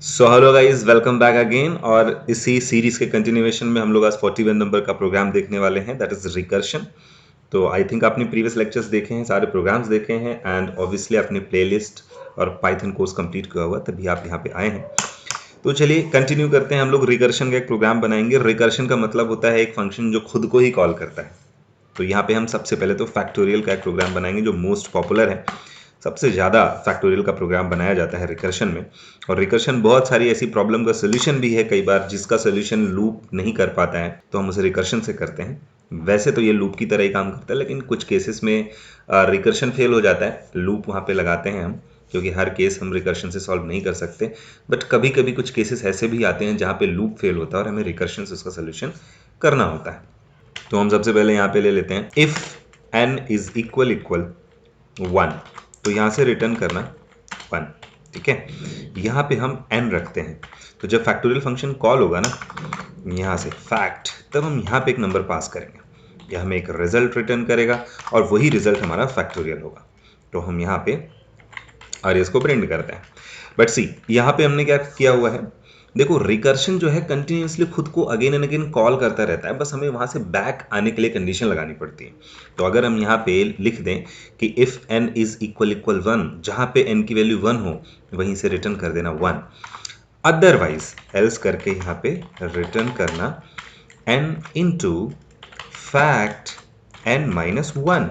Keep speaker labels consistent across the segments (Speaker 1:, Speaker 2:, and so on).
Speaker 1: So hello guys, welcome back again. और इसी series के कंटिन्यूएशन में हम लोग आज 41 नंबर का प्रोग्राम देखने वाले हैं, दैट इज रिकर्शन। तो आई थिंक आपने प्रीवियस लेक्चर्स देखे हैं, सारे प्रोग्राम्स देखे हैं एंड ऑब्वियसली आपने प्लेलिस्ट और पाइथन कोर्स कंप्लीट किया हुआ, तभी आप यहाँ पे आए हैं। तो चलिए कंटिन्यू करते हैं। हम लोग रिकर्शन का एक प्रोग्राम बनाएंगे। रिकर्शन का मतलब होता है एक फंक्शन जो खुद को ही कॉल करता है। तो यहाँ पे हम सबसे पहले तो फैक्टोरियल का एक प्रोग्राम बनाएंगे जो मोस्ट पॉपुलर है। सबसे ज़्यादा फैक्टोरियल का प्रोग्राम बनाया जाता है रिकर्शन में। और रिकर्शन बहुत सारी ऐसी प्रॉब्लम का सोल्यूशन भी है, कई बार जिसका सोल्यूशन लूप नहीं कर पाता है तो हम उसे रिकर्शन से करते हैं। वैसे तो ये लूप की तरह ही काम करता है, लेकिन कुछ केसेस में रिकर्शन फेल हो जाता है, लूप वहाँ पे लगाते हैं हम, क्योंकि हर केस हम रिकर्शन से सॉल्व नहीं कर सकते। बट कभी कभी कुछ केसेस ऐसे भी आते हैं जहाँ पे लूप फेल होता है और हमें रिकर्शन से उसका सोल्यूशन करना होता है। तो हम सबसे पहले यहाँ पे ले लेते हैं इफ n इज इक्वल 1, तो यहाँ से रिटर्न करना 1। ठीक है, यहाँ पे हम n रखते हैं। तो जब फैक्टोरियल फंक्शन कॉल होगा ना यहाँ से फैक्ट, तब हम यहाँ पे एक नंबर पास करेंगे, यह हमें एक रिजल्ट रिटर्न करेगा और वही रिजल्ट हमारा फैक्टोरियल होगा। तो हम यहाँ पे अरेज को प्रिंट करते हैं। बट सी, यहाँ पे हमने क्या किया हुआ है, देखो रिकर्शन जो है कंटिन्यूसली खुद को अगेन एंड अगेन कॉल करता रहता है, बस हमें वहाँ से बैक आने के लिए कंडीशन लगानी पड़ती है। तो अगर हम यहाँ पे लिख दें कि इफ n इज इक्वल 1, जहाँ पे n की वैल्यू 1 हो वहीं से रिटर्न कर देना 1, अदरवाइज एल्स करके यहाँ पे रिटर्न करना n into fact n minus 1।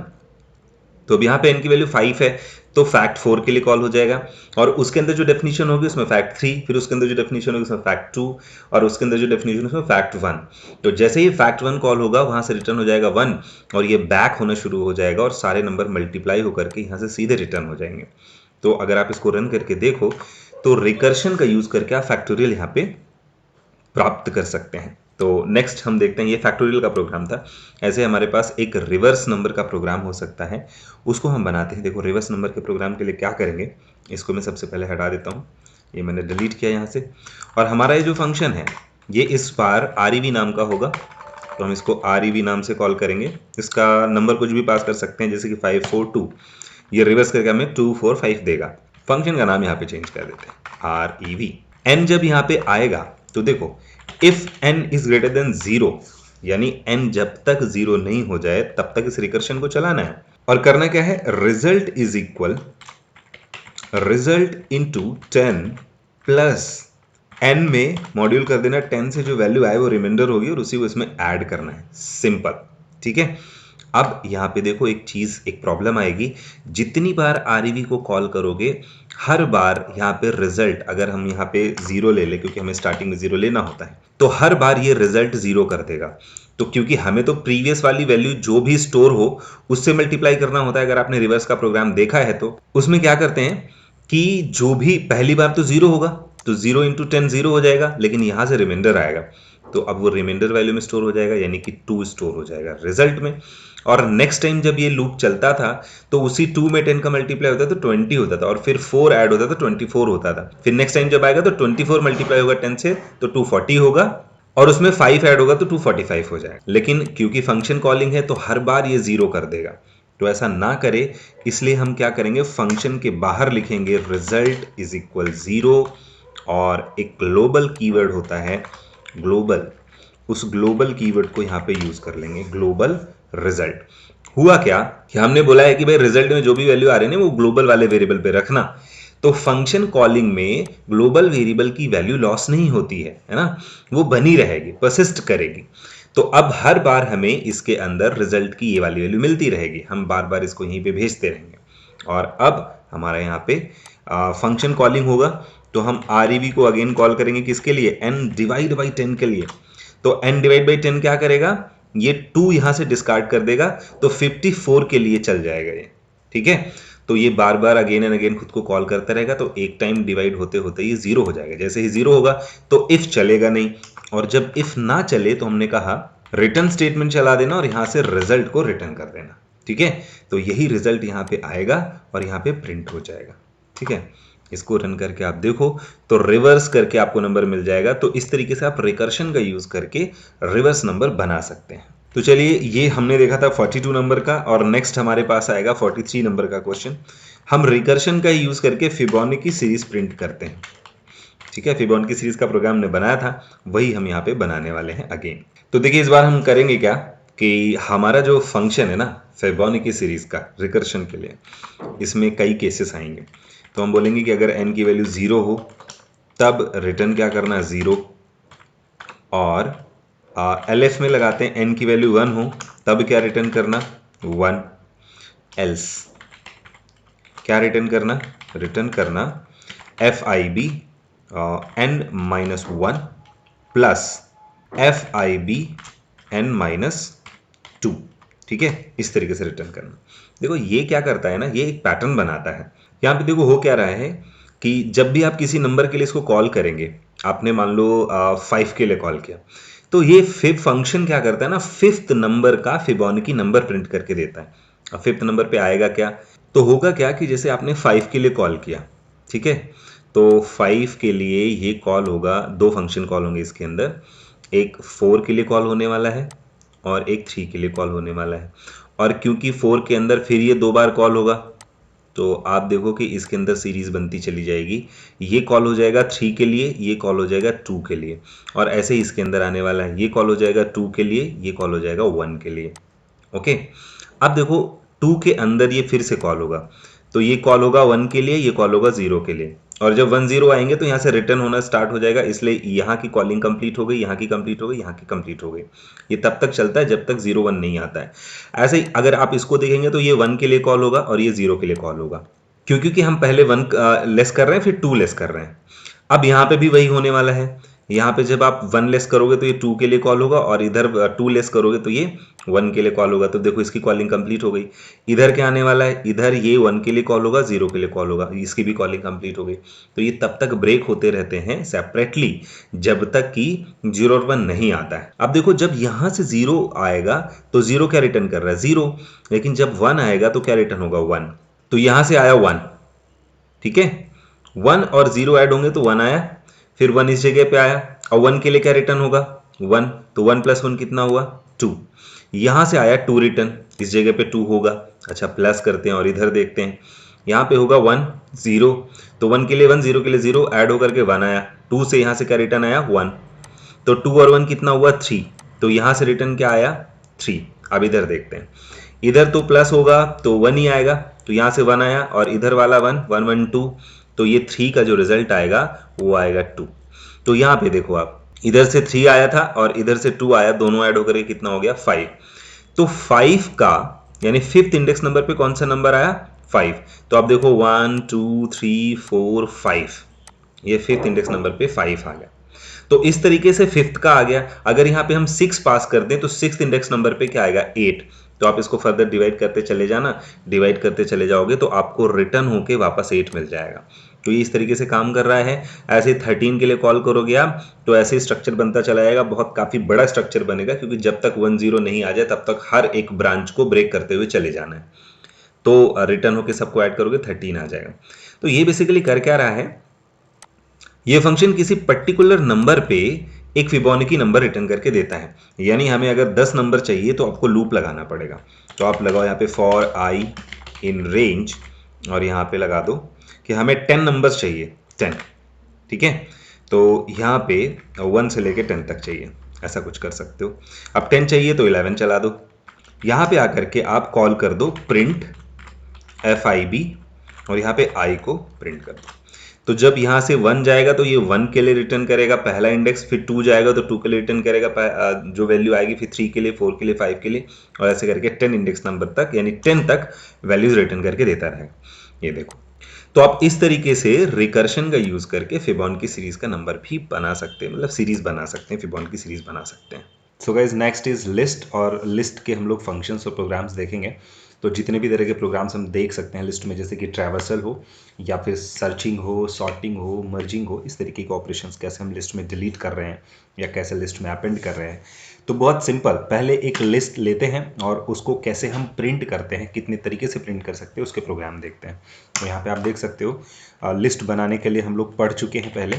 Speaker 1: तो अब यहाँ पे n की वैल्यू 5 है तो फैक्ट 4 के लिए कॉल हो जाएगा, और उसके अंदर जो डेफिनेशन होगी उसमें फैक्ट 3, फिर उसके अंदर जो डेफिनेशन होगी उसमें फैक्ट 2, और उसके अंदर जो डेफिनेशन उसमें फैक्ट 1। तो जैसे ही फैक्ट 1 कॉल होगा वहां से रिटर्न हो जाएगा 1, और ये बैक होना शुरू हो जाएगा और सारे नंबर मल्टीप्लाई होकर के यहाँ से सीधे रिटर्न हो जाएंगे। तो अगर आप इसको रन करके देखो तो रिकर्शन का यूज करके आप फैक्टोरियल यहाँ पे प्राप्त कर सकते हैं। तो नेक्स्ट हम देखते हैं, ये फैक्टोरियल का प्रोग्राम था। ऐसे हमारे पास एक रिवर्स नंबर का प्रोग्राम हो सकता है, उसको हम बनाते हैं। देखो रिवर्स नंबर के प्रोग्राम के लिए क्या करेंगे, इसको मैं सबसे पहले हटा देता हूँ, ये मैंने डिलीट किया यहाँ से। और हमारा ये जो फंक्शन है ये इस बार REV नाम का होगा, तो हम इसको REV नाम से कॉल करेंगे। इसका नंबर कुछ भी पास कर सकते हैं, जैसे कि 542, ये रिवर्स करके हमें 245 देगा। फंक्शन का नाम यहाँ पे चेंज कर देते हैं REV। n जब यहाँ पे आएगा तो देखो if n is greater than 0, यानी n जब तक 0 नहीं हो जाए तब तक इस रिकर्शन को चलाना है। और करना क्या है, result is equal result into 10 plus n में मॉड्यूल कर देना 10 से जो वैल्यू आए वो रिमाइंडर होगी और उसी को इसमें ऐड करना है, सिंपल। ठीक है, अब यहाँ पे देखो एक चीज, एक प्रॉब्लम आएगी, जितनी बार REV को कॉल करोगे हर बार यहाँ पे रिजल्ट, अगर हम यहाँ पे 0 ले ले क्योंकि हमें स्टार्टिंग में 0 लेना होता है, तो हर बार ये रिजल्ट 0 कर देगा। तो क्योंकि हमें तो प्रीवियस वाली वैल्यू जो भी स्टोर हो उससे मल्टीप्लाई करना होता है। अगर आपने रिवर्स का प्रोग्राम देखा है तो उसमें क्या करते हैं कि जो भी पहली बार तो 0 होगा तो 0 इंटू 10 0 हो जाएगा, लेकिन यहाँ से रिमाइंडर आएगा तो अब वो रिमाइंडर वैल्यू में स्टोर हो जाएगा, यानी कि 2 स्टोर हो जाएगा रिजल्ट में। और नेक्स्ट टाइम जब ये लूप चलता था तो उसी 2 में 10 का मल्टीप्लाई होता तो 20 होता था, और फिर 4 ऐड होता तो 24 होता था। फिर नेक्स्ट टाइम जब आएगा तो 24 मल्टीप्लाई होगा 10 से तो 240 होगा, और उसमें 5 ऐड होगा तो 245 हो जाएगा। लेकिन क्योंकि फंक्शन कॉलिंग है तो हर बार ये 0 कर देगा, तो ऐसा ना करे, इसलिए हम क्या करेंगे, फंक्शन के बाहर लिखेंगे रिजल्ट इज इक्वल 0, और एक ग्लोबल कीवर्ड होता है ग्लोबल, उस ग्लोबल कीवर्ड को यहाँ पे यूज कर लेंगे, ग्लोबल रिजल्ट। हुआ क्या कि हमने बोला है कि भाई रिजल्ट में जो भी वैल्यू आ रही है ना वो ग्लोबल वाले वेरिएबल पे रखना। तो फंक्शन कॉलिंग में ग्लोबल वेरिएबल की वैल्यू लॉस नहीं होती है ना, वो बनी रहेगी, परसिस्ट करेगी। तो अब हर बार हमें इसके अंदर रिजल्ट की ये वाली वैल्यू मिलती रहेगी, हम बार बार इसको यहीं पे भेजते रहेंगे। और अब हमारा यहाँ पे फंक्शन कॉलिंग होगा तो हम REV को अगेन कॉल करेंगे, किसके लिए, n डिवाइड बाई 10 के लिए। तो n डिवाइड बाई 10 क्या करेगा, ये 2 यहां से डिस्कार्ड कर देगा तो 54 के लिए चल जाएगा ये। ठीक है, तो ये बार बार अगेन एंड अगेन खुद को कॉल करता रहेगा, तो एक टाइम डिवाइड होते होते ये 0 हो जाएगा। जैसे ही 0 होगा तो इफ चलेगा नहीं, और जब इफ ना चले तो हमने कहा रिटर्न स्टेटमेंट चला देना और यहां से रिजल्ट को रिटर्न कर देना। ठीक है, तो यही रिजल्ट यहाँ पे आएगा और यहाँ पे प्रिंट हो जाएगा। ठीक है, इसको रन करके आप देखो तो रिवर्स करके आपको नंबर मिल जाएगा। तो इस तरीके से आप रिकर्शन का यूज करके रिवर्स नंबर बना सकते हैं। तो चलिए, ये हमने देखा था 42 नंबर का, और नेक्स्ट हमारे पास आएगा 43 नंबर का क्वेश्चन। हम रिकर्शन का यूज करके फिबोनाची सीरीज प्रिंट करते हैं। ठीक है, फिबोनाची सीरीज का प्रोग्राम ने बनाया था वही हम यहाँ पे बनाने वाले हैं अगेन। तो देखिए इस बार हम करेंगे क्या कि हमारा जो फंक्शन है ना फिबोनाची सीरीज का रिकर्शन के लिए, इसमें कई केसेस आएंगे। तो हम बोलेंगे कि अगर n की वैल्यू 0 हो तब रिटर्न क्या करना है 0, और LF में लगाते हैं n की वैल्यू 1 हो तब क्या रिटर्न करना 1, एल्स क्या रिटर्न करना FIB n-1 plus FIB n-2। ठीक है, इस तरीके से रिटर्न करना। देखो ये क्या करता है ना, ये एक पैटर्न बनाता है। यहाँ पे देखो हो क्या रहा है कि जब भी आप किसी नंबर के लिए इसको कॉल करेंगे, आपने मान लो 5 के लिए कॉल किया, तो ये फिब फंक्शन क्या करता है ना, फिफ्थ नंबर का फिबोनाची नंबर प्रिंट करके देता है। अब फिफ्थ नंबर पे आएगा क्या, तो होगा क्या कि जैसे आपने 5 के लिए कॉल किया, ठीक है, तो 5 के लिए ये कॉल होगा, दो फंक्शन कॉल होंगे इसके अंदर, एक 4 के लिए कॉल होने वाला है और एक 3 के लिए कॉल होने वाला है। और क्योंकि 4 के अंदर फिर ये 2 बार कॉल होगा, तो आप देखो कि इसके अंदर सीरीज बनती चली जाएगी। ये कॉल हो जाएगा 3 के लिए, ये कॉल हो जाएगा 2 के लिए, और ऐसे ही इसके अंदर आने वाला है, ये कॉल हो जाएगा 2 के लिए, ये कॉल हो जाएगा 1 के लिए। ओके, अब देखो 2 के अंदर ये फिर से कॉल होगा, तो ये कॉल होगा 1 के लिए, ये कॉल होगा 0 के लिए, और जब 1 0 आएंगे तो यहाँ से रिटर्न होना स्टार्ट हो जाएगा, इसलिए यहाँ की कॉलिंग कंप्लीट हो गई, यहाँ की कंप्लीट हो गई, यहाँ की कंप्लीट हो गई। ये तब तक चलता है जब तक 0 1 नहीं आता है। ऐसे ही अगर आप इसको देखेंगे तो ये 1 के लिए कॉल होगा और ये 0 के लिए कॉल होगा, क्योंकि हम पहले 1 लेस कर रहे हैं फिर 2 लेस कर रहे हैं। अब यहाँ पे भी वही होने वाला है, यहाँ पे जब आप 1 लेस करोगे तो ये 2 के लिए कॉल होगा, और इधर 2 लेस करोगे तो ये 1 के लिए कॉल होगा। तो देखो इसकी कॉलिंग कंप्लीट हो गई। इधर क्या आने वाला है, इधर ये 1 के लिए कॉल होगा, 0 के लिए कॉल होगा, इसकी भी कॉलिंग कंप्लीट हो गई। तो ये तब तक ब्रेक होते रहते हैं सेपरेटली जब तक कि 0 और 1 नहीं आता है। अब देखो जब यहाँ से 0 आएगा तो 0 क्या रिटर्न कर रहा है 0, लेकिन जब 1 आएगा तो क्या रिटर्न होगा 1। तो यहाँ से आया 1, ठीक है, 1 और 0 ऐड होंगे तो 1 आया, फिर 1 इस जगह पे आया, और 1 के लिए क्या रिटर्न होगा 1, तो 1 + 1 कितना हुआ 2। यहां से आया 2 रिटर्न, इस जगह पे 2 होगा। अच्छा प्लस करते हैं और इधर देखते हैं, यहाँ पे होगा 1 0, तो 1 के लिए 1, 0 के लिए 0 ऐड होकर के 1 आया, 2 से यहाँ से क्या रिटर्न आया 1, तो 2 और 1 कितना हुआ 3, तो यहाँ से रिटर्न क्या आया 3। अब इधर देखते हैं, इधर तो प्लस होगा तो 1 ही आएगा, तो यहाँ से 1 आया, और इधर वाला 1 1 1 2, तो ये 3 का जो रिजल्ट आएगा वो आएगा 2। तो यहाँ पे देखो आप, इधर से 3 आया था और इधर से 2 आया, दोनों ऐड होकर के कितना हो गया 5। तो 5 का यानी फिफ्थ इंडेक्स नंबर पे कौन सा नंबर आया 5, तो आप देखो 1 2 3 4 5, ये फिफ्थ इंडेक्स नंबर पे 5 आ गया। तो इस तरीके से फिफ्थ का आ गया। अगर यहाँ पे हम 6 पास कर दें तो सिक्स इंडेक्स नंबर पे क्या आएगा 8, तो आप इसको फर्दर डिवाइड करते चले जाना, डिवाइड करते चले जाओगे तो आपको रिटर्न होके वापस 8 मिल जाएगा। तो ये इस तरीके से काम कर रहा है। ऐसे 13 के लिए कॉल करोगे आप तो ऐसे स्ट्रक्चर बनता चला जाएगा, बहुत काफ़ी बड़ा स्ट्रक्चर बनेगा, क्योंकि जब तक 1 0 नहीं आ जाए तब तक हर एक ब्रांच को ब्रेक करते हुए चले जाना है। तो रिटर्न होके सबको ऐड करोगे 13 आ जाएगा। तो ये बेसिकली कर क्या रहा है, ये फंक्शन किसी पर्टिकुलर नंबर पे एक फिबोनाची नंबर रिटर्न करके देता है। यानी हमें अगर 10 नंबर चाहिए तो आपको लूप लगाना पड़ेगा। तो आप लगाओ यहाँ पे फॉर आई इन रेंज, और यहाँ पे लगा दो कि हमें 10 नंबर्स चाहिए 10, ठीक है, तो यहाँ पे 1 से लेके 10 तक चाहिए, ऐसा कुछ कर सकते हो। अब 10 चाहिए तो 11 चला दो। यहाँ पे आकर के आप कॉल कर दो प्रिंट FIB, और यहाँ पे आई को प्रिंट कर दो। तो जब यहाँ से 1 जाएगा तो ये 1 के लिए रिटर्न करेगा पहला इंडेक्स, फिर 2 जाएगा तो 2 के लिए रिटर्न करेगा जो वैल्यू आएगी, फिर 3 के लिए, 4 के लिए, 5 के लिए, और ऐसे करके 10 इंडेक्स नंबर तक यानी 10 तक वैल्यूज रिटर्न करके देता रहेगा। ये देखो, तो आप इस तरीके से रिकर्शन का यूज करके फिबोनाची सीरीज का नंबर भी बना सकते हैं, मतलब सीरीज बना सकते हैं, फिबोनाची सीरीज बना सकते हैं। So guys next is list, और लिस्ट के हम लोग फंक्शंस और प्रोग्राम्स देखेंगे। तो जितने भी तरह के प्रोग्राम्स हम देख सकते हैं लिस्ट में, जैसे कि ट्रैवर्सल हो या फिर सर्चिंग हो, सॉर्टिंग हो, मर्जिंग हो, इस तरीके के ऑपरेशंस कैसे हम लिस्ट में डिलीट कर रहे हैं या कैसे लिस्ट में अपेंड कर रहे हैं। तो बहुत सिंपल, पहले एक लिस्ट लेते हैं और उसको कैसे हम प्रिंट करते हैं, कितने तरीके से प्रिंट कर सकते हैं, उसके प्रोग्राम देखते हैं। तो यहाँ पे आप देख सकते हो लिस्ट बनाने के लिए हम लोग पढ़ चुके हैं पहले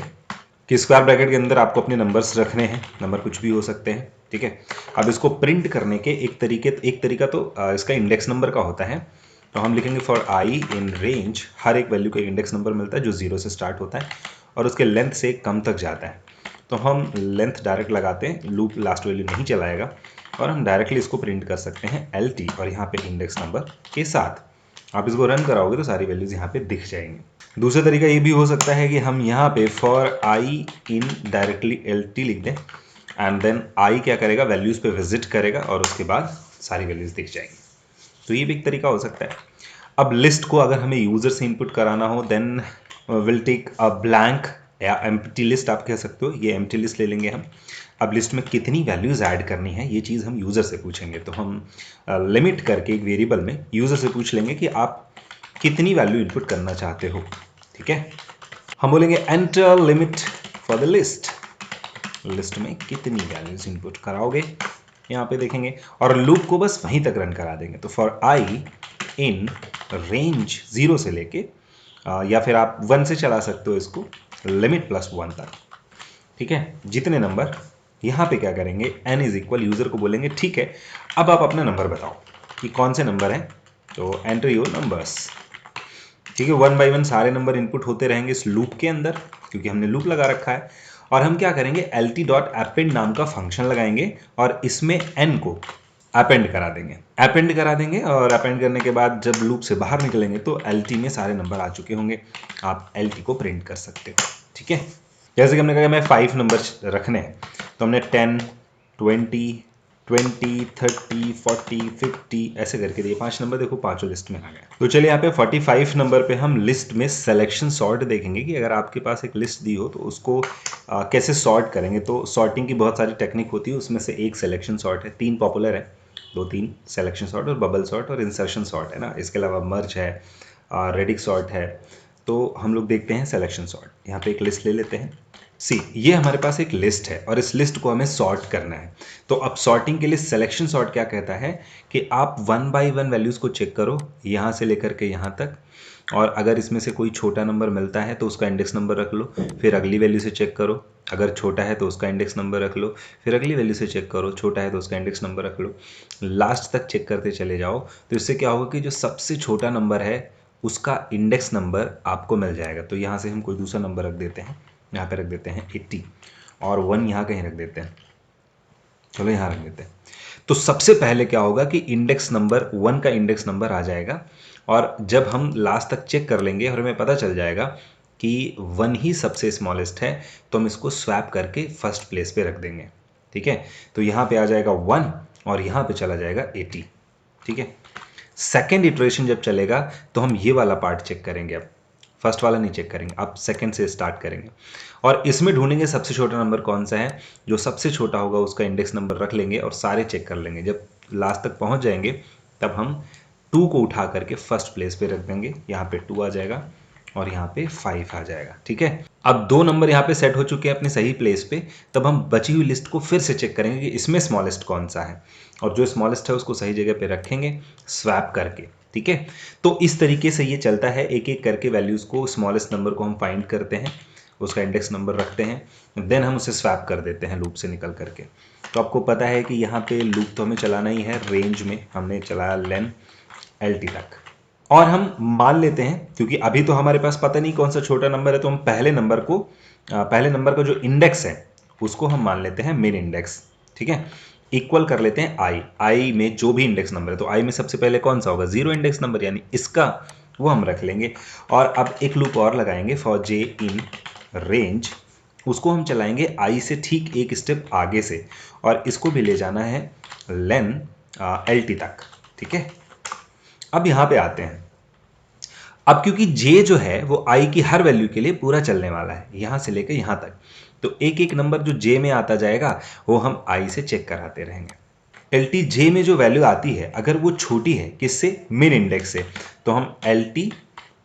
Speaker 1: कि स्क्वायर ब्रैकेट के अंदर आपको अपने नंबर्स रखने हैं, नंबर कुछ भी हो सकते हैं, ठीक है। अब इसको प्रिंट करने के एक तरीका तो इसका इंडेक्स नंबर का होता है। तो हम लिखेंगे फॉर आई इन रेंज, हर एक वैल्यू का इंडेक्स नंबर मिलता है जो 0 से स्टार्ट होता है, और उसके लेंथ से कम तक जाता है, तो हम लेंथ डायरेक्ट लगाते हैं, लूप लास्ट वैल्यू नहीं चलाएगा और हम डायरेक्टली इसको प्रिंट कर सकते हैं LT और यहाँ पे इंडेक्स नंबर के साथ। आप इसको रन कराओगे तो सारी वैल्यूज़ यहाँ पे दिख जाएंगी। दूसरा तरीका ये भी हो सकता है कि हम यहाँ पे for I in directly LT लिख दें एंड देन आई क्या करेगा, वैल्यूज़ पे विजिट करेगा और उसके बाद सारी वैल्यूज़ दिख जाएंगी। तो ये भी एक तरीका हो सकता है। अब लिस्ट को अगर हमें यूज़र से इनपुट कराना हो then will take a blank या एम्प्टी लिस्ट आप कह सकते हो, ये एम्प्टी लिस्ट ले लेंगे हम। अब लिस्ट में कितनी वैल्यूज़ ऐड करनी है ये चीज़ हम यूज़र से पूछेंगे, तो हम लिमिट करके एक वेरिएबल में यूज़र से पूछ लेंगे कि आप कितनी वैल्यू इनपुट करना चाहते हो। ठीक है, हम बोलेंगे enter limit for the list, list में कितनी वैल्यूज इनपुट कराओगे यहाँ पे देखेंगे और लूप को बस वहीं तक रन करा देंगे। तो फॉर आई इन रेंज 0 से लेके या फिर आप 1 से चला सकते हो इसको लिमिट +1 तक। ठीक है, जितने नंबर यहाँ पे क्या करेंगे n इज इक्वल, यूज़र को बोलेंगे ठीक है अब आप अपना नंबर बताओ कि कौन से नंबर हैं, तो एंटर योर नंबर्स। ठीक है, 1 बाय 1 सारे नंबर इनपुट होते रहेंगे इस लूप के अंदर क्योंकि हमने लूप लगा रखा है। और हम क्या करेंगे lt.append नाम का फंक्शन लगाएंगे और इसमें n को अपेंड करा देंगे और अपेंड करने के बाद जब लूप से बाहर निकलेंगे तो LT में सारे नंबर आ चुके होंगे, आप LT को प्रिंट कर सकते हो। ठीक है, जैसे कि हमने कहा मैं 5 नंबर रखने हैं तो हमने 10, 20, 30, 40, 50 ऐसे करके दिए 5 नंबर, देखो पांचों लिस्ट में आ गए। तो चलिए यहाँ पे 45 नंबर पे हम लिस्ट में सिलेक्शन सॉर्ट देखेंगे कि अगर आपके पास एक लिस्ट दी हो तो उसको कैसे सॉर्ट करेंगे। तो सॉर्टिंग की बहुत सारी टेक्निक होती है, उसमें से एक सिलेक्शन सॉर्ट है, 3 पॉपुलर है, 2-3 सिलेक्शन सॉर्ट और बबल सॉर्ट और इंसर्शन सॉर्ट है ना, इसके अलावा मर्ज है, रेडिक सॉर्ट है। तो हम लोग देखते हैं सिलेक्शन सॉर्ट। यहाँ पे एक लिस्ट ले लेते हैं, ये हमारे पास एक लिस्ट है और इस लिस्ट को हमें सॉर्ट करना है। तो अब सॉर्टिंग के लिए सिलेक्शन सॉर्ट क्या कहता है कि आप 1 बाय 1 वैल्यूज़ को चेक करो यहाँ से लेकर के यहाँ तक, और अगर इसमें से कोई छोटा नंबर मिलता है तो उसका इंडेक्स नंबर रख लो, फिर अगली वैल्यू से चेक करो, अगर छोटा है तो उसका इंडेक्स नंबर रख लो, फिर अगली वैल्यू से चेक करो, छोटा है तो उसका इंडेक्स नंबर रख लो, लास्ट तक चेक करते चले जाओ। तो इससे क्या होगा कि जो सबसे छोटा नंबर है उसका इंडेक्स नंबर आपको मिल जाएगा। तो यहाँ से हम कोई दूसरा नंबर रख देते हैं, यहाँ पे रख देते हैं 80 और 1 यहाँ कहीं रख देते हैं, चलो यहाँ रख देते हैं। तो सबसे पहले क्या होगा कि इंडेक्स नंबर 1 का इंडेक्स नंबर आ जाएगा और जब हम लास्ट तक चेक कर लेंगे और हमें पता चल जाएगा कि 1 ही सबसे स्मॉलेस्ट है तो हम इसको स्वैप करके फर्स्ट प्लेस पे रख देंगे। ठीक है, तो यहाँ पे आ जाएगा 1 और यहाँ पे चला जाएगा 80। ठीक है, सेकेंड इटरेशन जब चलेगा तो हम ये वाला पार्ट चेक करेंगे, अब फर्स्ट वाला नहीं चेक करेंगे, अब सेकंड से स्टार्ट करेंगे और इसमें ढूंढेंगे सबसे छोटा नंबर कौन सा है। जो सबसे छोटा होगा उसका इंडेक्स नंबर रख लेंगे और सारे चेक कर लेंगे। जब लास्ट तक पहुंच जाएंगे तब हम 2 को उठा करके फर्स्ट प्लेस पे रख देंगे, यहाँ पे 2 आ जाएगा और यहाँ पे 5 आ जाएगा। ठीक है, अब 2 नंबर यहाँ पे सेट हो चुके हैं अपने सही प्लेस पे, तब हम बची हुई लिस्ट को फिर से चेक करेंगे कि इसमें स्मॉलेस्ट कौन सा है और जो स्मॉलेस्ट है उसको सही जगह पे रखेंगे स्वैप करके। ठीक है, तो इस तरीके से ये चलता है, एक एक करके वैल्यूज़ को, स्मॉलेस्ट नंबर को हम फाइंड करते हैं, उसका इंडेक्स नंबर रखते हैं, देन हम उसे स्वैप कर देते हैं लूप से निकल करके। तो आपको पता है कि यहाँ पे लूप तो हमें चलाना ही है, रेंज में हमने चलाया लेन LT तक। और हम मान लेते हैं क्योंकि अभी तो हमारे पास पता नहीं कौन सा छोटा नंबर है, तो हम पहले नंबर का जो इंडेक्स है उसको हम मान लेते हैं मेन इंडेक्स। ठीक है, इक्वल कर लेते हैं आई में जो भी इंडेक्स नंबर है, तो आई में सबसे पहले कौन सा होगा 0 इंडेक्स नंबर, यानी इसका वो हम रख लेंगे। और अब एक लूप और लगाएंगे फॉर j इन रेंज, उसको हम चलाएंगे आई से ठीक एक स्टेप आगे से और इसको भी ले जाना है लेन LT तक। ठीक है, अब यहाँ पे आते हैं। अब क्योंकि j जो है वो i की हर वैल्यू के लिए पूरा चलने वाला है यहाँ से लेकर यहाँ तक, तो एक एक नंबर जो j में आता जाएगा वो हम i से चेक कराते रहेंगे। LT j में जो वैल्यू आती है अगर वो छोटी है किससे, मिन इंडेक्स से, तो हम LT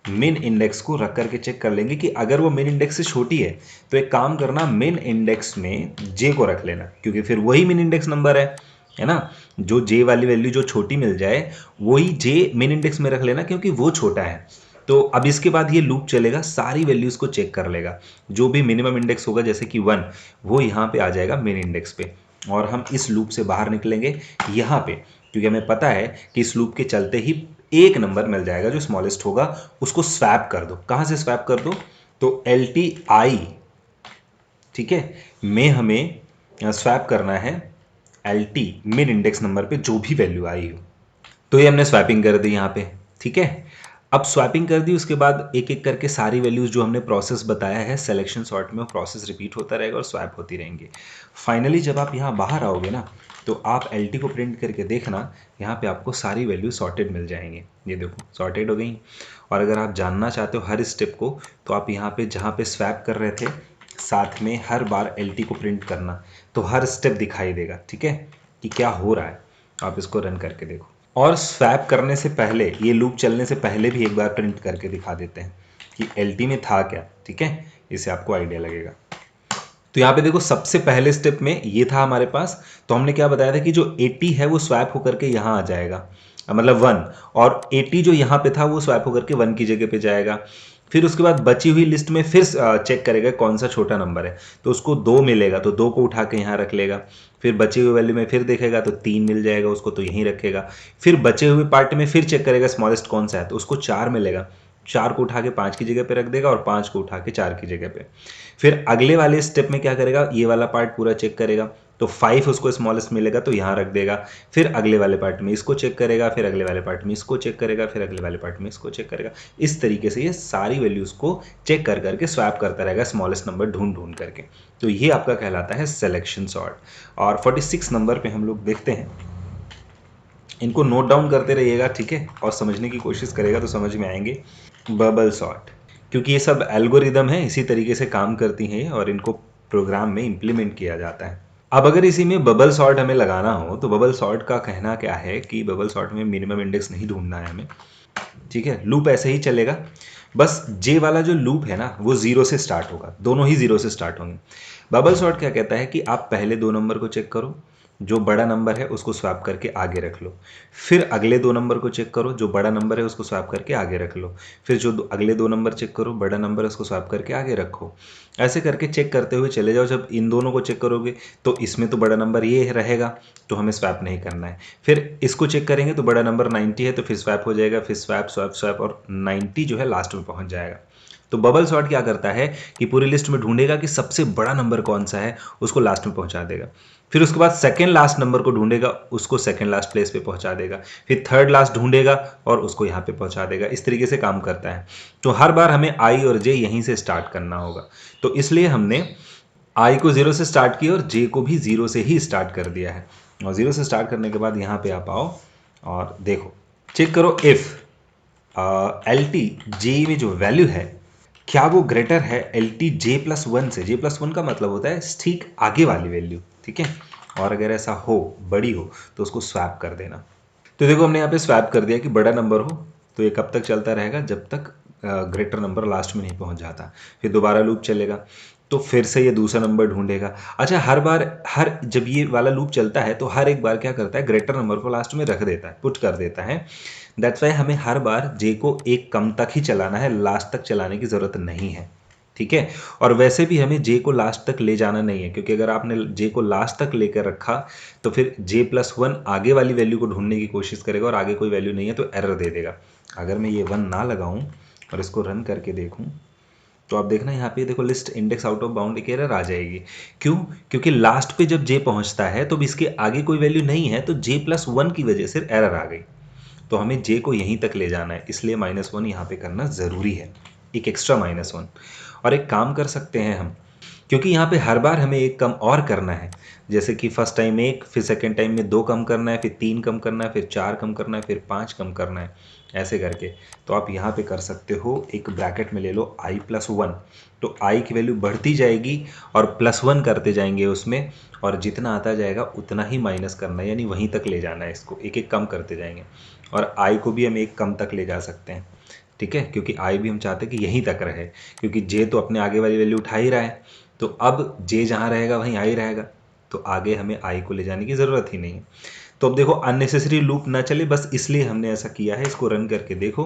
Speaker 1: मिन इंडेक्स को रख करके चेक कर लेंगे कि अगर वो मिन इंडेक्स से छोटी है तो एक काम करना, मिन इंडेक्स में j को रख लेना क्योंकि फिर वही मिन इंडेक्स नंबर है ना। जो j वाली वैल्यू जो छोटी मिल जाए वही j मिन इंडेक्स में रख लेना क्योंकि वो छोटा है। तो अब इसके बाद ये लूप चलेगा, सारी वैल्यूज़ को चेक कर लेगा, जो भी मिनिमम इंडेक्स होगा जैसे कि 1 वो यहाँ पे आ जाएगा मेन इंडेक्स पे और हम इस लूप से बाहर निकलेंगे यहाँ पे, क्योंकि हमें पता है कि इस लूप के चलते ही एक नंबर मिल जाएगा जो स्मॉलेस्ट होगा, उसको स्वैप कर दो। कहाँ से स्वैप कर दो, तो एल टी आई, ठीक है, में हमें स्वैप करना है L T mid index number पे जो भी वैल्यू आई हो। तो ये हमने स्वैपिंग कर दी यहाँ पे, ठीक है। अब स्वैपिंग कर दी, उसके बाद एक एक करके सारी वैल्यूज जो हमने प्रोसेस बताया है सिलेक्शन सॉर्ट में, वो प्रोसेस रिपीट होता रहेगा और स्वैप होती रहेंगी। फाइनली जब आप यहाँ बाहर आओगे ना, तो आप एल टी को प्रिंट करके देखना, यहाँ पे आपको सारी वैल्यू सॉर्टेड मिल जाएंगे। ये देखो सॉर्टेड हो गई। और अगर आप जानना चाहते हो हर स्टेप को, तो आप यहाँ पे जहाँ पे स्वैप कर रहे थे, साथ में हर बार एल टी को प्रिंट करना, तो हर स्टेप दिखाई देगा, ठीक है, कि क्या हो रहा है। आप इसको रन करके देखो। और स्वैप करने से पहले, ये लूप चलने से पहले भी एक बार प्रिंट करके दिखा देते हैं कि एलटी में था क्या, ठीक है, इससे आपको आइडिया लगेगा। तो यहाँ पे देखो सबसे पहले स्टेप में ये था हमारे पास, तो हमने क्या बताया था कि जो 80 है वो स्वैप होकर के यहाँ आ जाएगा, मतलब 1, और 80 जो यहाँ पे था वो स्वैप होकर के 1 की जगह पे जाएगा। फिर उसके बाद बची हुई लिस्ट में फिर चेक करेगा कौन सा छोटा नंबर है, तो उसको 2 मिलेगा तो 2 को उठा के यहाँ रख लेगा। फिर बचे हुए वैल्यू में फिर देखेगा तो 3 मिल जाएगा उसको, तो यहीं रखेगा। फिर बचे हुए पार्ट में फिर चेक करेगा स्मॉलेस्ट कौन सा है, तो उसको 4 मिलेगा, 4 को उठा के 5 की जगह पे रख देगा और 5 को उठा के 4 की जगह पे। फिर अगले वाले स्टेप में क्या करेगा, ये वाला पार्ट पूरा चेक करेगा, तो 5 उसको स्मॉलेस्ट मिलेगा तो यहाँ रख देगा। फिर अगले वाले पार्ट में इसको चेक करेगा, फिर अगले वाले पार्ट में इसको चेक करेगा, फिर अगले वाले पार्ट में इसको चेक करेगा। इस तरीके से ये सारी वैल्यूज को चेक कर करके स्वैप करता रहेगा, स्मॉलेस्ट नंबर ढूंढ ढूंढ करके। तो ये आपका कहलाता है सिलेक्शन सॉर्ट। और 46 नंबर पे हम लोग देखते हैं, इनको नोट डाउन करते रहिएगा, ठीक है, और समझने की कोशिश करेगा तो समझ में आएंगे। बबल सॉर्ट, क्योंकि ये सब एल्गोरिदम है, इसी तरीके से काम करती हैं और इनको प्रोग्राम में इंप्लीमेंट किया जाता है। अब अगर इसी में बबल सॉर्ट हमें लगाना हो, तो बबल सॉर्ट का कहना क्या है कि बबल सॉर्ट में मिनिमम इंडेक्स नहीं ढूंढना है हमें, ठीक है, लूप ऐसे ही चलेगा। बस जे वाला जो लूप है ना, वो 0 से स्टार्ट होगा, दोनों ही 0 से स्टार्ट होंगे। बबल सॉर्ट क्या कहता है कि आप पहले 2 नंबर को चेक करो, जो बड़ा नंबर है उसको स्वैप करके आगे रख लो। फिर अगले 2 नंबर को चेक करो, जो बड़ा नंबर है उसको स्वैप करके आगे रख लो। फिर जो अगले 2 नंबर चेक करो, बड़ा नंबर है उसको स्वैप करके आगे रखो। ऐसे करके चेक करते हुए चले जाओ। जब इन दोनों को चेक करोगे तो इसमें तो बड़ा नंबर ये रहेगा, तो हमें स्वैप नहीं करना है। फिर इसको चेक करेंगे तो बड़ा नंबर 90 है, तो फिर स्वैप हो जाएगा, फिर स्वैप स्वैप स्वैप, और 90 जो है लास्ट में पहुंच जाएगा। तो बबल सॉर्ट क्या करता है कि पूरी लिस्ट में ढूंढेगा कि सबसे बड़ा नंबर कौन सा है, उसको लास्ट में पहुंचा देगा। फिर उसके बाद सेकंड लास्ट नंबर को ढूंढेगा, उसको सेकंड लास्ट प्लेस पे पहुंचा देगा। फिर थर्ड लास्ट ढूंढेगा और उसको यहाँ पे पहुंचा देगा। इस तरीके से काम करता है। तो हर बार हमें आई और जे यहीं से स्टार्ट करना होगा, तो इसलिए हमने आई को 0 से स्टार्ट किया और जे को भी 0 से ही स्टार्ट कर दिया है। और 0 से स्टार्ट करने के बाद यहाँ पे आप आओ और देखो, चेक करो इफ एल टी जे में जो वैल्यू है, क्या वो ग्रेटर है एल टी जे प्लस 1 से। जे प्लस 1 का मतलब होता है ठीक आगे वाली वैल्यू, ठीक है। और अगर ऐसा हो, बड़ी हो, तो उसको स्वैप कर देना। तो देखो हमने यहाँ पे स्वैप कर दिया कि बड़ा नंबर हो, तो ये कब तक चलता रहेगा, जब तक ग्रेटर नंबर लास्ट में नहीं पहुंच जाता। फिर दोबारा लूप चलेगा, तो फिर से ये दूसरा नंबर ढूंढेगा। अच्छा, हर बार जब ये वाला लूप चलता है तो हर एक बार क्या करता है, ग्रेटर नंबर को लास्ट में रख देता है, पुट कर देता है। दैट्स वाई हमें हर बार जे को एक कम तक ही चलाना है, लास्ट तक चलाने की ज़रूरत नहीं है, ठीक है। और वैसे भी हमें जे को लास्ट तक ले जाना नहीं है, क्योंकि अगर आपने जे को लास्ट तक लेकर रखा तो फिर जे प्लस 1 आगे वाली वैल्यू को ढूंढने की कोशिश करेगा और आगे कोई वैल्यू नहीं है तो एरर दे देगा। अगर मैं ये 1 ना लगाऊं और इसको रन करके देखूं, तो आप देखना यहाँ पे देखो list index out of bound एक एरर आ जाएगी। क्यों? क्योंकि लास्ट पे जब जे पहुंचता है तो इसके आगे कोई वैल्यू नहीं है, तो जे प्लस 1 की वजह से एरर आ गई। तो हमें जे को यहीं तक ले जाना है, इसलिए -1 यहाँ पे करना ज़रूरी है, एक एक्स्ट्रा -1। और एक काम कर सकते हैं हम, क्योंकि यहाँ पे हर बार हमें एक कम और करना है, जैसे कि फर्स्ट टाइम 1, फिर सेकेंड टाइम में 2 कम करना है, फिर 3 कम करना है, फिर 4 कम करना है, फिर 5 कम करना है, ऐसे करके। तो आप यहाँ पे कर सकते हो, एक ब्रैकेट में ले लो i+1, तो i की वैल्यू बढ़ती जाएगी और +1 करते जाएंगे उसमें, और जितना आता जाएगा उतना ही माइनस करना है, यानी वहीं तक ले जाना है, इसको एक एक कम करते जाएंगे। और i को भी हम एक कम तक ले जा सकते हैं, ठीक है, क्योंकि i भी हम चाहते हैं कि यहीं तक रहे, क्योंकि j तो अपने आगे वाली वैल्यू उठा ही रहा है, तो अब j जहाँ रहेगा वहीं i रहेगा, तो आगे हमें i को ले जाने की ज़रूरत ही नहीं है। तो अब देखो अननेसेसरी लूप ना चले, बस इसलिए हमने ऐसा किया है। इसको रन करके देखो,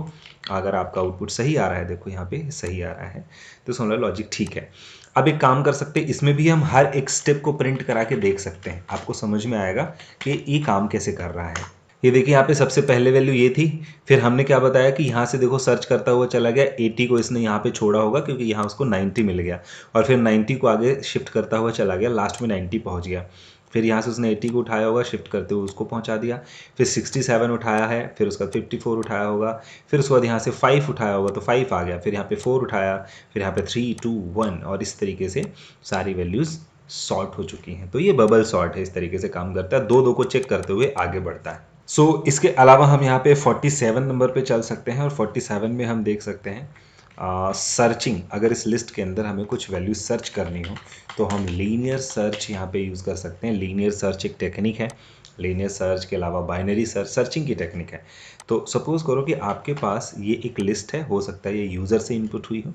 Speaker 1: अगर आपका आउटपुट सही आ रहा है, देखो यहाँ पे सही आ रहा है, तो समझ लो लॉजिक ठीक है। अब एक काम कर सकते हैं, इसमें भी हम हर एक स्टेप को प्रिंट करा के देख सकते हैं, आपको समझ में आएगा कि ये काम कैसे कर रहा है। ये देखिए यहाँ पे सबसे पहले वैल्यू ये थी, फिर हमने क्या बताया कि यहाँ से देखो सर्च करता हुआ चला गया, 80 को इसने यहाँ पे छोड़ा होगा क्योंकि यहाँ उसको 90 मिल गया, और फिर 90 को आगे शिफ्ट करता हुआ चला गया, लास्ट में 90 पहुँच गया। फिर यहाँ से उसने 80 को उठाया होगा, शिफ्ट करते हुए उसको पहुँचा दिया। फिर 67 उठाया है, फिर उसका 54 उठाया होगा, फिर उसके बाद यहाँ से 5 उठाया होगा तो 5 आ गया, फिर यहाँ पे 4 उठाया, फिर यहाँ पे 3 2 1, और इस तरीके से सारी वैल्यूज़ सॉर्ट हो चुकी हैं। तो ये बबल सॉर्ट है, इस तरीके से काम करता है, दो दो को चेक करते हुए आगे बढ़ता है। इसके अलावा हम यहाँ पे 47 नंबर पे चल सकते हैं, और 47 में हम देख सकते हैं सर्चिंग। अगर इस लिस्ट के अंदर हमें कुछ वैल्यू सर्च करनी हो तो हम लीनियर सर्च यहाँ पे यूज़ कर सकते हैं। लीनियर सर्च एक टेक्निक है, लीनियर सर्च के अलावा बाइनरी सर्च सर्चिंग की टेक्निक है। तो सपोज़ करो कि आपके पास ये एक लिस्ट है, हो सकता है ये यूज़र से इनपुट हुई हो।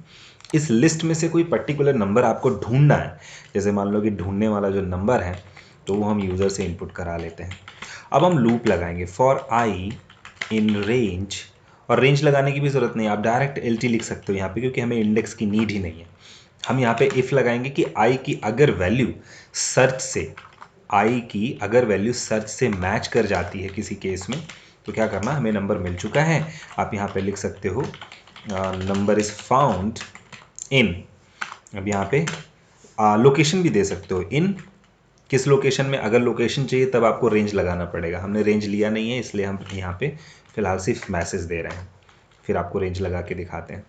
Speaker 1: इस लिस्ट में से कोई पर्टिकुलर नंबर आपको ढूंढना है, जैसे मान लो कि ढूंढने वाला जो नंबर है तो वो हम यूज़र से इनपुट करा लेते हैं। अब हम लूप लगाएंगे फॉर आई इन रेंज, और रेंज लगाने की भी ज़रूरत नहीं है, आप डायरेक्ट एल टी लिख सकते हो यहाँ पे, क्योंकि हमें इंडेक्स की नीड ही नहीं है। हम यहाँ पे इफ़ लगाएंगे कि आई की अगर वैल्यू सर्च से, आई की अगर वैल्यू सर्च से मैच कर जाती है किसी केस में, तो क्या करना, हमें नंबर मिल चुका है। आप यहाँ पे लिख सकते हो नंबर इज़ फाउंड इन, अब यहाँ पे लोकेशन भी दे सकते हो, इन किस लोकेशन में। अगर लोकेशन चाहिए तब आपको रेंज लगाना पड़ेगा, हमने रेंज लिया नहीं है इसलिए हम यहाँ पे फिलहाल सिर्फ मैसेज दे रहे हैं, फिर आपको रेंज लगा के दिखाते हैं।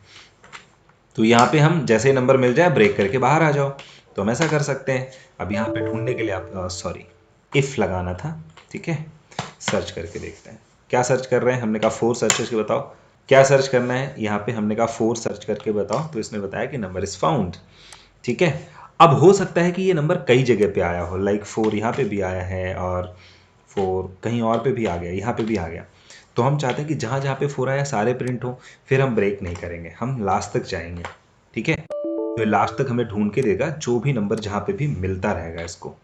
Speaker 1: तो यहाँ पे हम जैसे ही नंबर मिल जाए ब्रेक करके बाहर आ जाओ, तो हम ऐसा कर सकते हैं। अब यहाँ पे ढूंढने के लिए आप इफ़ लगाना था, ठीक है। सर्च करके देखते हैं क्या सर्च कर रहे हैं। हमने कहा 4 सर्च करके बताओ क्या सर्च करना है। यहाँ पे हमने कहा 4 सर्च करके बताओ, तो इसने बताया कि नंबर इज़ फाउंड, ठीक है। अब हो सकता है कि ये नंबर कई जगह पे आया हो, लाइक 4 यहाँ पे भी आया है और 4 कहीं और पे भी आ गया, यहाँ पे भी आ गया। तो हम चाहते हैं कि जहाँ जहाँ पे 4 आया सारे प्रिंट हो, फिर हम ब्रेक नहीं करेंगे, हम लास्ट तक जाएंगे, ठीक है। तो लास्ट तक हमें ढूंढ के देगा, जो भी नंबर जहाँ पे भी मिलता रहेगा इसको।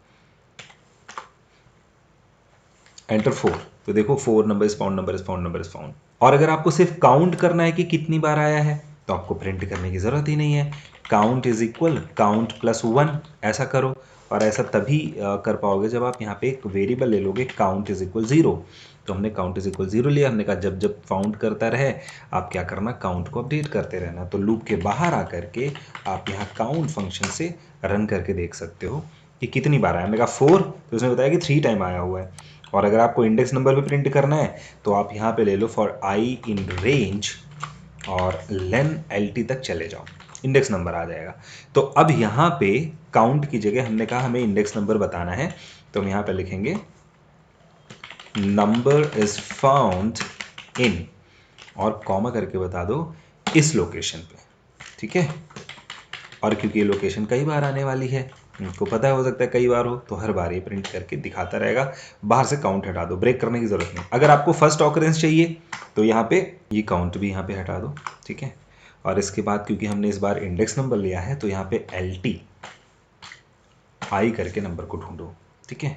Speaker 1: एंटर 4, तो देखो 4 number is found, number is found, number is found. और अगर आपको सिर्फ काउंट करना है कि कितनी बार आया है, तो आपको प्रिंट करने की ज़रूरत ही नहीं है। Count is equal count plus 1, ऐसा करो। और ऐसा तभी कर पाओगे जब आप यहाँ पे एक वेरिएबल ले लोगे, काउंट इज इक्वल 0। तो हमने काउंट इज इक्वल 0 लिया, हमने कहा जब जब फाउंड करता रहे आप क्या करना, काउंट को अपडेट करते रहना। तो लूप के बाहर आकर के आप यहाँ काउंट फंक्शन से रन करके देख सकते हो कि कितनी बार आया। हमने कहा 4, तो उसने बताया कि 3 टाइम आया हुआ है। और अगर आपको इंडेक्स नंबर भी प्रिंट करना है तो आप यहाँ पे ले लो फॉर आई इन रेंज और लेन एल तक चले जाओ, इंडेक्स नंबर आ जाएगा। तो अब यहाँ पे काउंट की जगह हमने कहा हमें इंडेक्स नंबर बताना है, तो हम यहाँ पे लिखेंगे नंबर इज फाउंड इन, और कॉमा करके बता दो इस लोकेशन पे, ठीक है। और क्योंकि ये लोकेशन कई बार आने वाली है, इनको पता हो सकता है कई बार हो, तो हर बार ये प्रिंट करके दिखाता रहेगा। बाहर से काउंट हटा दो, ब्रेक करने की जरूरत नहीं। अगर आपको फर्स्ट ऑकरेंस चाहिए तो यहाँ पे ये काउंट भी यहाँ पे हटा दो, ठीक है। और इसके बाद क्योंकि हमने इस बार इंडेक्स नंबर लिया है तो यहाँ पे LT आई करके नंबर को ढूंढो, ठीक है।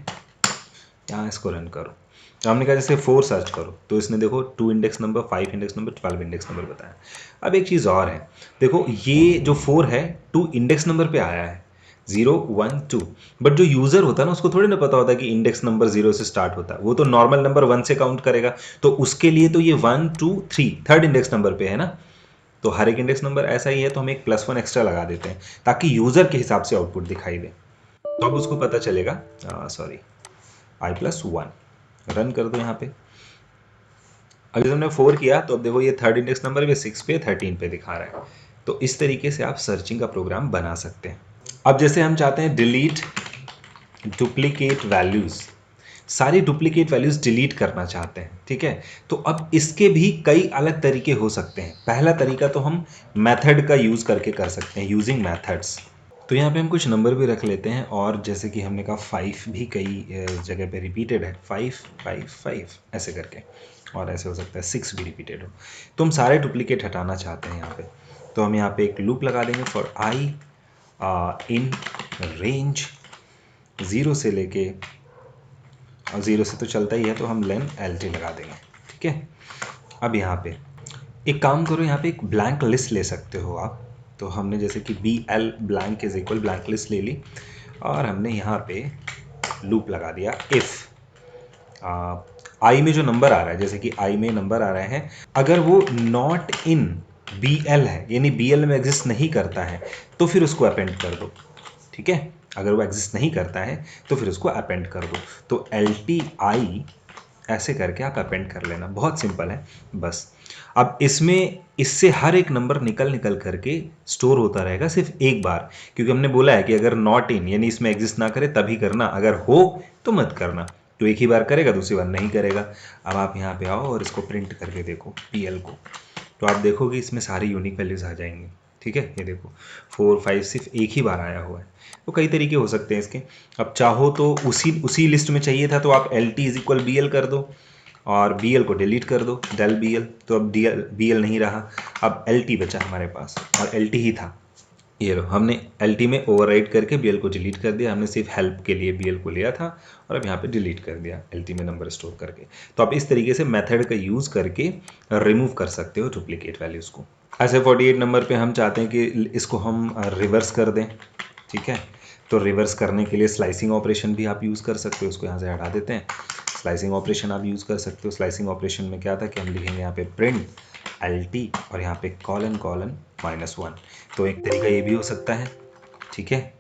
Speaker 1: यहाँ इसको रन करो, तो हमने कहा जैसे 4 सर्च करो, तो इसने देखो 2 index number, 5 index number, 12 index number बताया। अब एक चीज़ और है, देखो ये जो 4 है 2 इंडेक्स नंबर पे आया है, 0 1 2, बट जो यूज़र होता है ना उसको थोड़ी ना पता होता है कि इंडेक्स नंबर 0 से स्टार्ट होता है, वो तो नॉर्मल नंबर 1 से काउंट करेगा। तो उसके लिए तो ये 1 2 3 थर्ड इंडेक्स नंबर पे है ना, तो हर एक इंडेक्स नंबर ऐसा ही है, तो हम एक +1 एक्स्ट्रा लगा देते हैं ताकि यूज़र के हिसाब से आउटपुट दिखाई दे, तो अब उसको पता चलेगा i+1। रन कर दो यहाँ पे। अगर हमने 4 किया तो अब देखो ये थर्ड इंडेक्स नंबर भी 6 पे 13 पे दिखा रहा है। तो इस तरीके से आप सर्चिंग का प्रोग्राम बना सकते हैं। अब जैसे हम चाहते हैं डिलीट डुप्लीकेट वैल्यूज़, सारी डुप्लीकेट वैल्यूज़ डिलीट करना चाहते हैं, ठीक है। तो अब इसके भी कई अलग तरीके हो सकते हैं। पहला तरीका तो हम मेथड का यूज़ करके कर सकते हैं, यूजिंग मेथड्स। तो यहाँ पे हम कुछ नंबर भी रख लेते हैं, और जैसे कि हमने कहा 5 भी कई जगह पे रिपीटेड है, 5 5 5 ऐसे करके, और ऐसे हो सकता है 6 भी रिपीटेड हो। तो हम सारे डुप्लीकेट हटाना चाहते हैं यहाँ पे, तो हम यहाँ पे एक लूप लगा देंगे फॉर आई इन रेंज 0 से लेके, 0 से तो चलता ही है तो हम लेन LT लगा देंगे, ठीक है। अब यहाँ पे एक काम करो, यहाँ पे एक ब्लैंक लिस्ट ले सकते हो आप। तो हमने जैसे कि BL blank is equal blank list ले ली, और हमने यहाँ पे लूप लगा दिया इफ़ आई में जो नंबर आ रहा है, जैसे कि आई में नंबर आ रहा है, अगर वो नॉट इन BL है, यानी BL में एग्जिस्ट नहीं करता है, तो फिर उसको अपेंड कर दो। ठीक है, अगर वो एग्जिस्ट नहीं करता है तो फिर उसको अपेंड कर दो। तो LTI ऐसे करके आप अपेंड कर लेना, बहुत सिंपल है बस। अब इसमें इससे हर एक नंबर निकल निकल करके स्टोर होता रहेगा सिर्फ एक बार, क्योंकि हमने बोला है कि अगर नॉट इन यानी इसमें एग्जिस्ट ना करे तभी करना, अगर हो तो मत करना। तो एक ही बार करेगा, दूसरी बार नहीं करेगा। अब आप यहाँ पे आओ और इसको प्रिंट करके देखो PL को, तो आप देखोगे इसमें सारी यूनिक वैल्यूज आ जाएंगी। ठीक है, ये देखो 4 5 सिर्फ एक ही बार आया हुआ है। तो कई तरीके हो सकते हैं इसके। अब चाहो तो उसी उसी लिस्ट में चाहिए था तो आप LT इज इक्वल BL कर दो और BL को डिलीट कर दो, डेल BL। तो अब BL नहीं रहा, अब LT बचा हमारे पास, और LT ही था। ये लो, हमने LT में ओवरराइट करके BL को डिलीट कर दिया। हमने सिर्फ हेल्प के लिए BL को लिया था और अब यहाँ पे डिलीट कर दिया LT में नंबर स्टोर करके। तो आप इस तरीके से मेथड का यूज़ करके रिमूव कर सकते हो डुप्लीकेट वैल्यूज़ को। ऐसे 48 नंबर पे हम चाहते हैं कि इसको हम रिवर्स कर दें। ठीक है, तो रिवर्स करने के लिए स्लाइसिंग ऑपरेशन भी आप यूज़ कर सकते हो। उसको यहाँ से हटा देते हैं, स्लाइसिंग ऑपरेशन आप यूज़ कर सकते हो। स्लाइसिंग ऑपरेशन में क्या था कि हम लिखेंगे यहाँ पे प्रिंट LT और यहाँ पे कॉलन कॉलन -1। तो एक तरीका ये भी हो सकता है। ठीक है,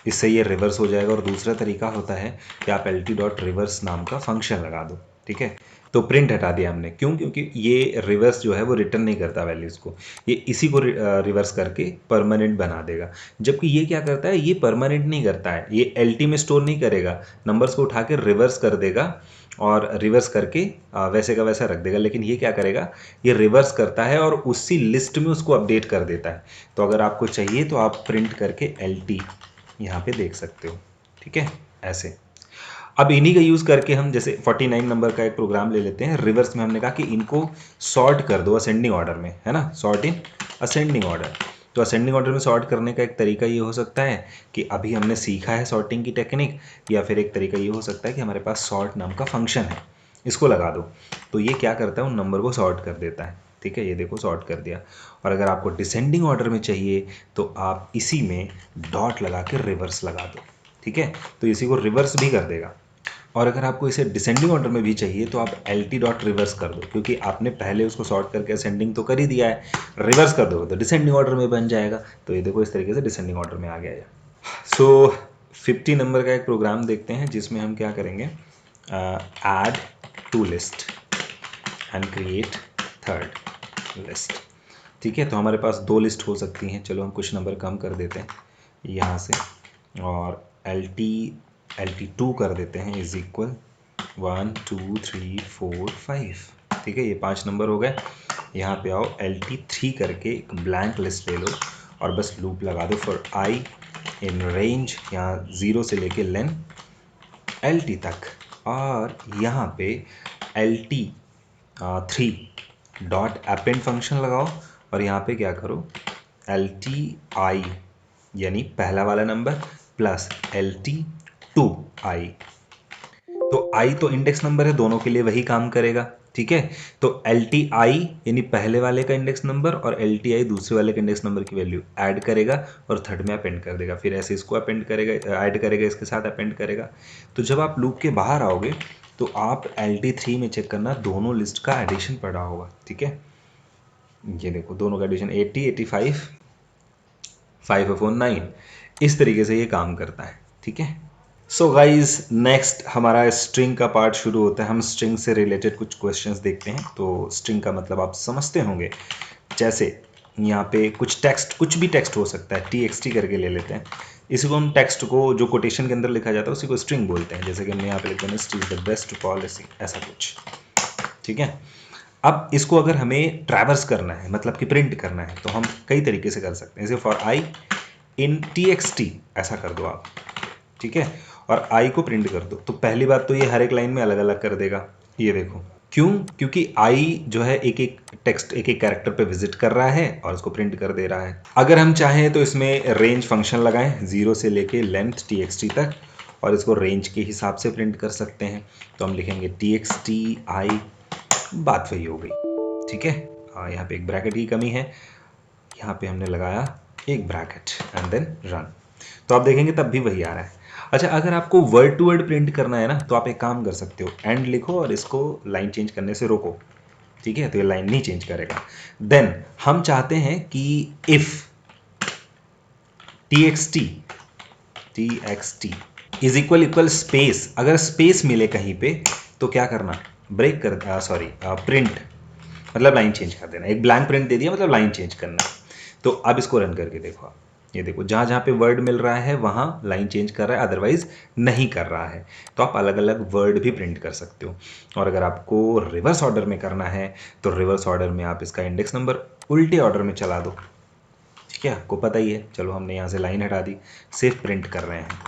Speaker 1: इससे ये रिवर्स हो जाएगा। और दूसरा तरीका होता है कि आप LT.reverse नाम का फंक्शन लगा दो। ठीक है, तो प्रिंट हटा दिया हमने, क्यों? क्योंकि ये रिवर्स जो है वो रिटर्न नहीं करता वैल्यूज़ को, ये इसी को रिवर्स करके परमानेंट बना देगा। जबकि ये क्या करता है, ये परमानेंट नहीं करता है, ये LT में स्टोर नहीं करेगा, नंबर्स को उठा के रिवर्स कर देगा और रिवर्स करके वैसे का वैसा रख देगा। लेकिन ये क्या करेगा, ये रिवर्स करता है और उसी लिस्ट में उसको अपडेट कर देता है। तो अगर आपको चाहिए तो आप प्रिंट करके LT यहाँ पे देख सकते हो। ठीक है, ऐसे। अब इन्हीं का यूज़ करके हम जैसे 49 नंबर का एक प्रोग्राम ले लेते हैं। रिवर्स में हमने कहा कि इनको सॉर्ट कर दो असेंडिंग ऑर्डर में, है ना, सॉर्ट इन असेंडिंग ऑर्डर। तो असेंडिंग ऑर्डर में सॉर्ट करने का एक तरीका ये हो सकता है कि अभी हमने सीखा है सॉर्टिंग की टेक्निक, या फिर एक तरीका ये हो सकता है कि हमारे पास सॉर्ट नाम का फंक्शन है, इसको लगा दो। तो ये क्या करता है, उन नंबर को सॉर्ट कर देता है। ठीक है, ये देखो सॉर्ट कर दिया। और अगर आपको डिसेंडिंग ऑर्डर में चाहिए तो आप इसी में डॉट लगा के रिवर्स लगा दो। ठीक है, तो इसी को रिवर्स भी कर देगा। और अगर आपको इसे डिसेंडिंग ऑर्डर में भी चाहिए तो आप LT.reverse कर दो, क्योंकि आपने पहले उसको सॉर्ट करके असेंडिंग तो कर ही दिया है, रिवर्स कर दो तो डिसेंडिंग ऑर्डर में बन जाएगा। तो ये देखो इस तरीके से डिसेंडिंग ऑर्डर में आ गया है। सो 50 नंबर का एक प्रोग्राम देखते हैं जिसमें हम क्या करेंगे, add to list and create third list. ठीक है, तो हमारे पास 2 लिस्ट हो सकती हैं। चलो हम कुछ नंबर कम कर देते हैं यहाँ से और LT2 कर देते हैं इज इक्वल 1 2 3 4 5। ठीक है, ये 5 नंबर हो गए। यहाँ पे आओ, LT3 करके एक ब्लैंक लिस्ट ले लो और बस लूप लगा दो फॉर I इन रेंज, यहाँ 0 से लेके लेन LT तक। और यहाँ पे LT3 डॉट अपेंड फंक्शन लगाओ और यहाँ पे क्या करो, LTI यानी पहला वाला नंबर प्लस LT2I। तो I तो इंडेक्स नंबर है, दोनों के लिए वही काम करेगा। ठीक है, तो LTI यानी पहले वाले का इंडेक्स नंबर और LTI दूसरे वाले के इंडेक्स नंबर की वैल्यू ऐड करेगा और थर्ड में अपेंड कर देगा। फिर ऐसे इसको अपेंड करेगा, ऐड करेगा, इसके साथ अपेंड करेगा। तो जब आप लूप के बाहर आओगे तो आप LT3 में चेक करना, दोनों लिस्ट का एडिशन पड़ा होगा। ठीक है, ये देखो दोनों का एडिशन 80 85 5 4 9, इस तरीके से ये काम करता है। ठीक है, सो गाइज नेक्स्ट हमारा स्ट्रिंग का पार्ट शुरू होता है। हम स्ट्रिंग से रिलेटेड कुछ क्वेश्चंस देखते हैं। तो स्ट्रिंग का मतलब आप समझते होंगे, जैसे यहाँ पे कुछ टेक्स्ट, कुछ भी टेक्स्ट हो सकता है, TXT करके ले लेते हैं। इसी को हम टेक्स्ट को जो कोटेशन के अंदर लिखा जाता है उसी को स्ट्रिंग बोलते हैं। जैसे कि हमने यहाँ पे लिखा है इज द बेस्ट पॉलिसी, ऐसा कुछ। ठीक है, अब इसको अगर हमें ट्रैवर्स करना है, मतलब कि प्रिंट करना है, तो हम कई तरीके से कर सकते हैं। जैसे फॉर I इन TXT ऐसा कर दो आप। ठीक है, और I को प्रिंट कर दो। तो पहली बात तो ये हर एक लाइन में अलग अलग कर देगा। ये देखो क्यों, क्योंकि I जो है एक एक टेक्स्ट, एक एक कैरेक्टर पे विजिट कर रहा है और उसको प्रिंट कर दे रहा है। अगर हम चाहें तो इसमें रेंज फंक्शन लगाएं 0 से लेके लेंथ TXT तक और इसको रेंज के हिसाब से प्रिंट कर सकते हैं। तो हम लिखेंगे TXT I, बात वही हो गई। ठीक है, यहाँ पे एक ब्रैकेट की कमी है, यहाँ पे हमने लगाया एक ब्रैकेट एंड देन रन। तो आप देखेंगे तब भी वही आ रहा है। अच्छा, अगर आपको वर्ड टू वर्ड प्रिंट करना है ना, तो आप एक काम कर सकते हो, एंड लिखो और इसको लाइन चेंज करने से रोको, ठीक है, तो ये लाइन नहीं चेंज करेगा। देन हम चाहते हैं कि if txt is equal equal space, अगर स्पेस मिले कहीं पे तो क्या करना, ब्रेक कर, सॉरी प्रिंट, मतलब लाइन चेंज कर देना। एक ब्लैंक प्रिंट दे दिया मतलब लाइन चेंज करना। तो अब इसको रन करके देखो आप, ये देखो जहाँ जहाँ पे वर्ड मिल रहा है वहाँ लाइन चेंज कर रहा है, अदरवाइज नहीं कर रहा है। तो आप अलग अलग वर्ड भी प्रिंट कर सकते हो। और अगर आपको रिवर्स ऑर्डर में करना है तो रिवर्स ऑर्डर में आप इसका इंडेक्स नंबर उल्टे ऑर्डर में चला दो, ठीक है, आपको पता ही है। चलो हमने यहाँ से लाइन हटा दी, सिर्फ प्रिंट कर रहे हैं,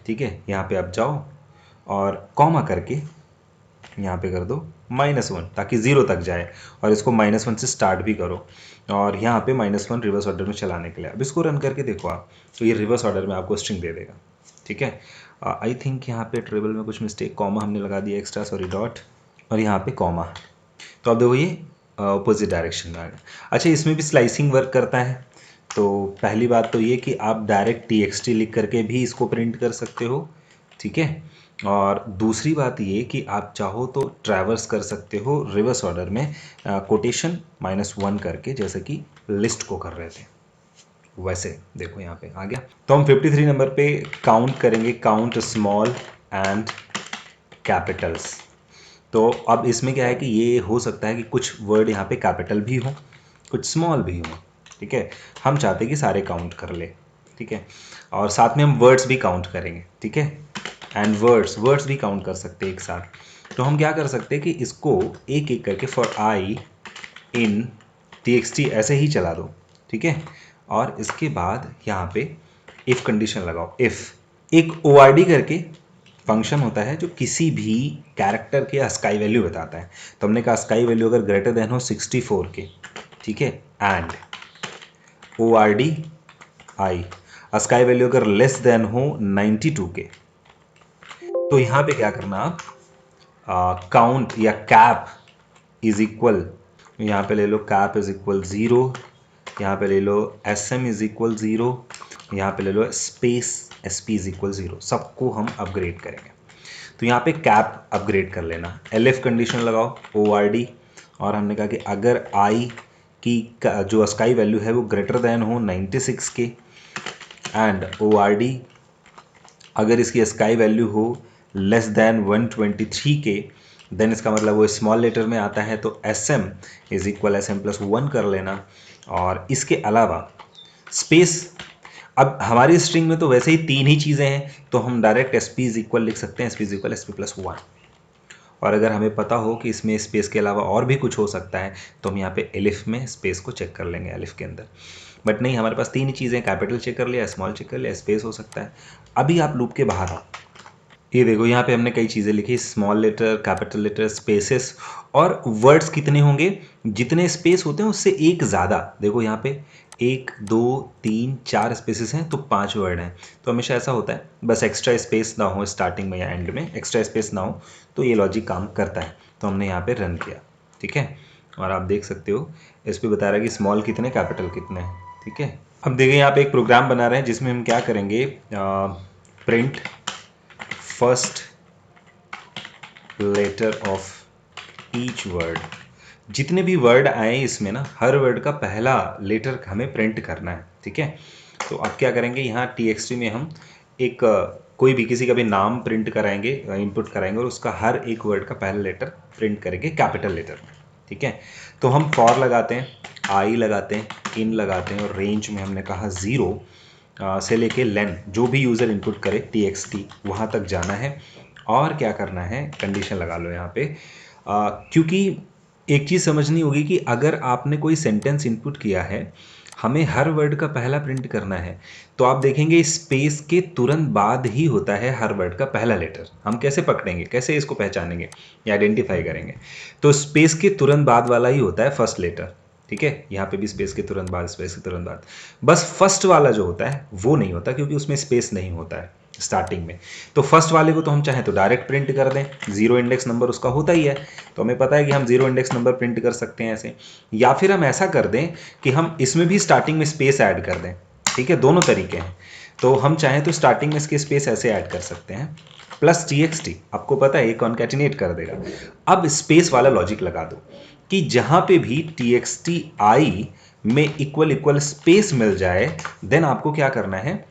Speaker 1: ठीक है। यहाँ पे आप जाओ और कॉमा करके यहाँ पे कर दो -1 ताकि 0 तक जाए, और इसको -1 से स्टार्ट भी करो, और यहाँ पे -1 रिवर्स ऑर्डर में चलाने के लिए। अब इसको रन करके देखो आप, तो ये रिवर्स ऑर्डर में आपको स्ट्रिंग दे देगा, ठीक है। आई थिंक यहाँ पे ट्रेबल में कुछ मिस्टेक, कॉमा हमने लगा दिया एक्स्ट्रा, सॉरी डॉट, और यहाँ पे कॉमा। तो अब देखो ये अपोजिट डायरेक्शन में आ गया। अच्छा, इसमें भी स्लाइसिंग वर्क करता है। तो पहली बात तो ये कि आप डायरेक्ट txt लिख करके भी इसको प्रिंट कर सकते हो, ठीक है। और दूसरी बात ये कि आप चाहो तो ट्रैवर्स कर सकते हो रिवर्स ऑर्डर में, कोटेशन -1 करके, जैसे कि लिस्ट को कर रहे थे वैसे। देखो यहाँ पे आ गया। तो हम 53 नंबर पे काउंट करेंगे, काउंट स्मॉल एंड कैपिटल्स। तो अब इसमें क्या है कि ये हो सकता है कि कुछ वर्ड यहाँ पे कैपिटल भी हो, कुछ स्मॉल भी हो, ठीक है। हम चाहते हैं कि सारे काउंट कर ले, ठीक है। और साथ में हम वर्ड्स भी काउंट करेंगे, ठीक है। एंड वर्ड्स भी काउंट कर सकते हैं एक साथ। तो हम क्या कर सकते हैं कि इसको एक एक करके फॉर आई इन txt ऐसे ही चला दो, ठीक है। और इसके बाद यहाँ पे इफ़ कंडीशन लगाओ। इफ़ एक ORD करके फंक्शन होता है जो किसी भी कैरेक्टर के अस्काई वैल्यू बताता है। तो हमने कहा अस्काई वैल्यू अगर ग्रेटर देन हो 64 के, ठीक है, and ORD I, ASCII value अगर लेस देन हो 92 के, तो यहाँ पे क्या करना आप, काउंट या कैप इज इक्वल, यहाँ पे ले लो कैप इज इक्वल 0, यहाँ पे ले लो SM इज इक्वल 0, यहाँ पे ले लो स्पेस SP इज इक्वल 0, सबको हम अपग्रेड करेंगे। तो यहाँ पे कैप अपग्रेड कर लेना, LF कंडीशन लगाओ ORD, और हमने कहा कि अगर आई की जो अस्काई वैल्यू है वो ग्रेटर देन हो 96 के, एंड ORD अगर इसकी अस्काई वैल्यू हो लेस देन 123 के, देन इसका मतलब वो स्मॉल लेटर में आता है। तो SM इज इक्वल SM+1 कर लेना। और इसके अलावा स्पेस, अब हमारी स्ट्रिंग में तो वैसे ही 3 ही चीज़ें हैं, तो हम डायरेक्ट SP इज इक्वल लिख सकते हैं, SP इज इक्वल SP+1। और अगर हमें पता हो कि इसमें स्पेस के अलावा और भी कुछ हो सकता है, तो हम यहाँ पे एलिफ में स्पेस को चेक कर लेंगे, एलिफ के अंदर। बट नहीं, हमारे पास 3 ही चीज़ें, कैपिटल चेक कर लिया, स्मॉल चेक कर लिया, स्पेस हो सकता है। अभी आप लूप के बाहर आओ, ये देखो यहाँ पे हमने कई चीज़ें लिखी, small letter, capital letter, spaces, और वर्ड्स कितने होंगे, जितने स्पेस होते हैं उससे एक ज़्यादा। देखो यहाँ पे 1 2 3 4 स्पेसेस हैं तो 5 वर्ड हैं। तो हमेशा ऐसा होता है, बस एक्स्ट्रा स्पेस ना हो स्टार्टिंग में या एंड में, एक्स्ट्रा स्पेस ना हो तो ये लॉजिक काम करता है। तो हमने यहाँ पे रन किया, ठीक है। और आप देख सकते हो इस पर बता रहा है कि स्मॉल कितने, कैपिटल कितने हैं, ठीक है। अब देखिए यहाँ पे एक प्रोग्राम बना रहे हैं जिसमें हम क्या करेंगे, print first letter of each word. जितने भी वर्ड आए इसमें ना, हर वर्ड का पहला लेटर हमें प्रिंट करना है, ठीक है। तो अब क्या करेंगे, यहाँ txt में हम एक कोई भी किसी का भी नाम प्रिंट कराएंगे, इनपुट कराएंगे, और उसका हर एक वर्ड का पहला लेटर प्रिंट करेंगे कैपिटल लेटर में, ठीक है। तो हम फॉर लगाते हैं, आई लगाते हैं, इन लगाते हैं, और रेंज में हमने कहा 0 से लेके लेन, जो भी यूज़र इनपुट करे txt वहाँ तक जाना है। और क्या करना है, कंडीशन लगा लो यहाँ पे, क्योंकि एक चीज़ समझनी होगी कि अगर आपने कोई सेंटेंस इनपुट किया है, हमें हर वर्ड का पहला प्रिंट करना है, तो आप देखेंगे स्पेस के तुरंत बाद ही होता है हर वर्ड का पहला लेटर। हम कैसे पकड़ेंगे, कैसे इसको पहचानेंगे या आइडेंटिफाई करेंगे, तो स्पेस के तुरंत बाद वाला ही होता है फर्स्ट लेटर, ठीक है। यहाँ पे भी स्पेस के तुरंत बाद, स्पेस के तुरंत बाद, बस फर्स्ट वाला जो होता है वो नहीं होता, क्योंकि उसमें स्पेस नहीं होता है स्टार्टिंग में। तो फर्स्ट वाले को तो हम चाहें तो डायरेक्ट प्रिंट कर दें, 0 इंडेक्स नंबर उसका होता ही है, तो हमें पता है कि हम 0 इंडेक्स नंबर प्रिंट कर सकते हैं ऐसे। या फिर हम ऐसा कर दें कि हम इसमें भी स्टार्टिंग में स्पेस ऐड कर दें, ठीक है। दोनों तरीके हैं। तो हम चाहें तो स्टार्टिंग में इसके स्पेस ऐसे ऐड कर सकते हैं, प्लस txt, आपको पता है ये कॉन्कैटिनेट कर देगा। अब स्पेस वाला लॉजिक लगा दो कि जहां पे भी txt आई में इक्वल इक्वल स्पेस मिल जाए, देन आपको क्या करना है,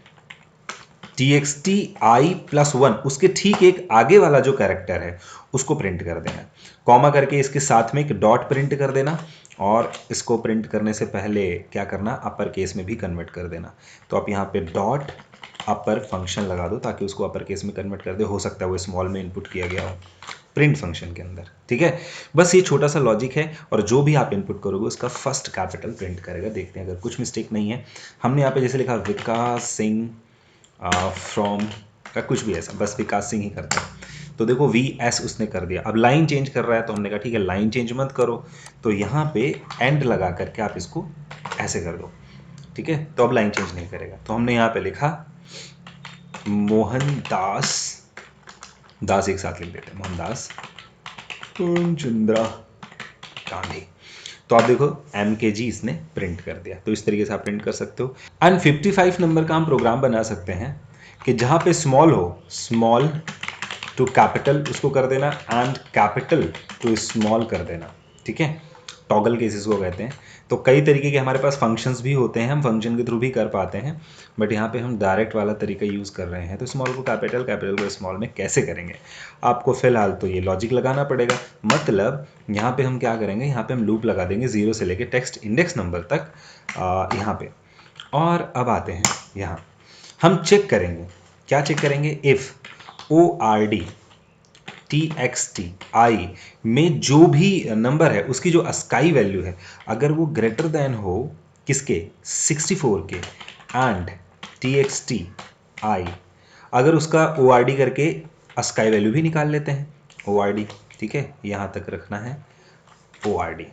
Speaker 1: txt आई प्लस वन, उसके ठीक एक आगे वाला जो कैरेक्टर है उसको प्रिंट कर देना, कॉमा करके इसके साथ में एक डॉट प्रिंट कर देना, और इसको प्रिंट करने से पहले क्या करना, अपर केस में भी कन्वर्ट कर देना। तो आप यहाँ पे डॉट अपर फंक्शन लगा दो ताकि उसको अपर केस में कन्वर्ट कर दे, हो सकता है वो स्मॉल में इनपुट किया गया हो प्रिंट फंक्शन के अंदर, ठीक है। बस ये छोटा सा लॉजिक है, और जो भी आप इनपुट करोगे उसका फर्स्ट कैपिटल प्रिंट करेगा। देखते हैं अगर कुछ मिस्टेक नहीं है। हमने यहाँ पे जैसे लिखा विकास सिंह फ्रॉम का कुछ भी ऐसा, बस विकास सिंह ही करता है, तो देखो वी एस उसने कर दिया। अब लाइन चेंज कर रहा है तो हमने कहा ठीक है लाइन चेंज मत करो, तो यहाँ पे एंड लगा करके आप इसको ऐसे कर दो, ठीक है, तो अब लाइन चेंज नहीं करेगा। तो हमने यहाँ पे लिखा मोहनदास, दास एक साथ लिख देते हैं, मोहनदास चंद्रा गांधी। तो आप देखो MKG इसने प्रिंट कर दिया। तो इस तरीके से आप प्रिंट कर सकते हो। एंड 55 नंबर का हम प्रोग्राम बना सकते हैं कि जहां पे स्मॉल हो, स्मॉल टू कैपिटल उसको कर देना, एंड कैपिटल टू स्मॉल कर देना, ठीक है, टॉगल केसेस को कहते हैं। तो कई तरीके के हमारे पास फंक्शंस भी होते हैं, हम फंक्शन के थ्रू भी कर पाते हैं, बट यहाँ पे हम डायरेक्ट वाला तरीका यूज़ कर रहे हैं। तो स्मॉल को कैपिटल, कैपिटल को स्मॉल में कैसे करेंगे, आपको फिलहाल तो ये लॉजिक लगाना पड़ेगा। मतलब यहाँ पे हम क्या करेंगे, यहाँ पे हम लूप लगा देंगे 0 से लेके टेक्स्ट इंडेक्स नंबर तक यहाँ पे। और अब आते हैं यहाँ, हम चेक करेंगे, क्या चेक करेंगे, इफ़ ORD txt आई में जो भी नंबर है उसकी जो अस्काई वैल्यू है, अगर वो ग्रेटर देन हो किसके, 64 के, एंड txt आई, अगर उसका ORD करके अस्काई वैल्यू भी निकाल लेते हैं, ORD, ठीक है, यहाँ तक रखना है ORD,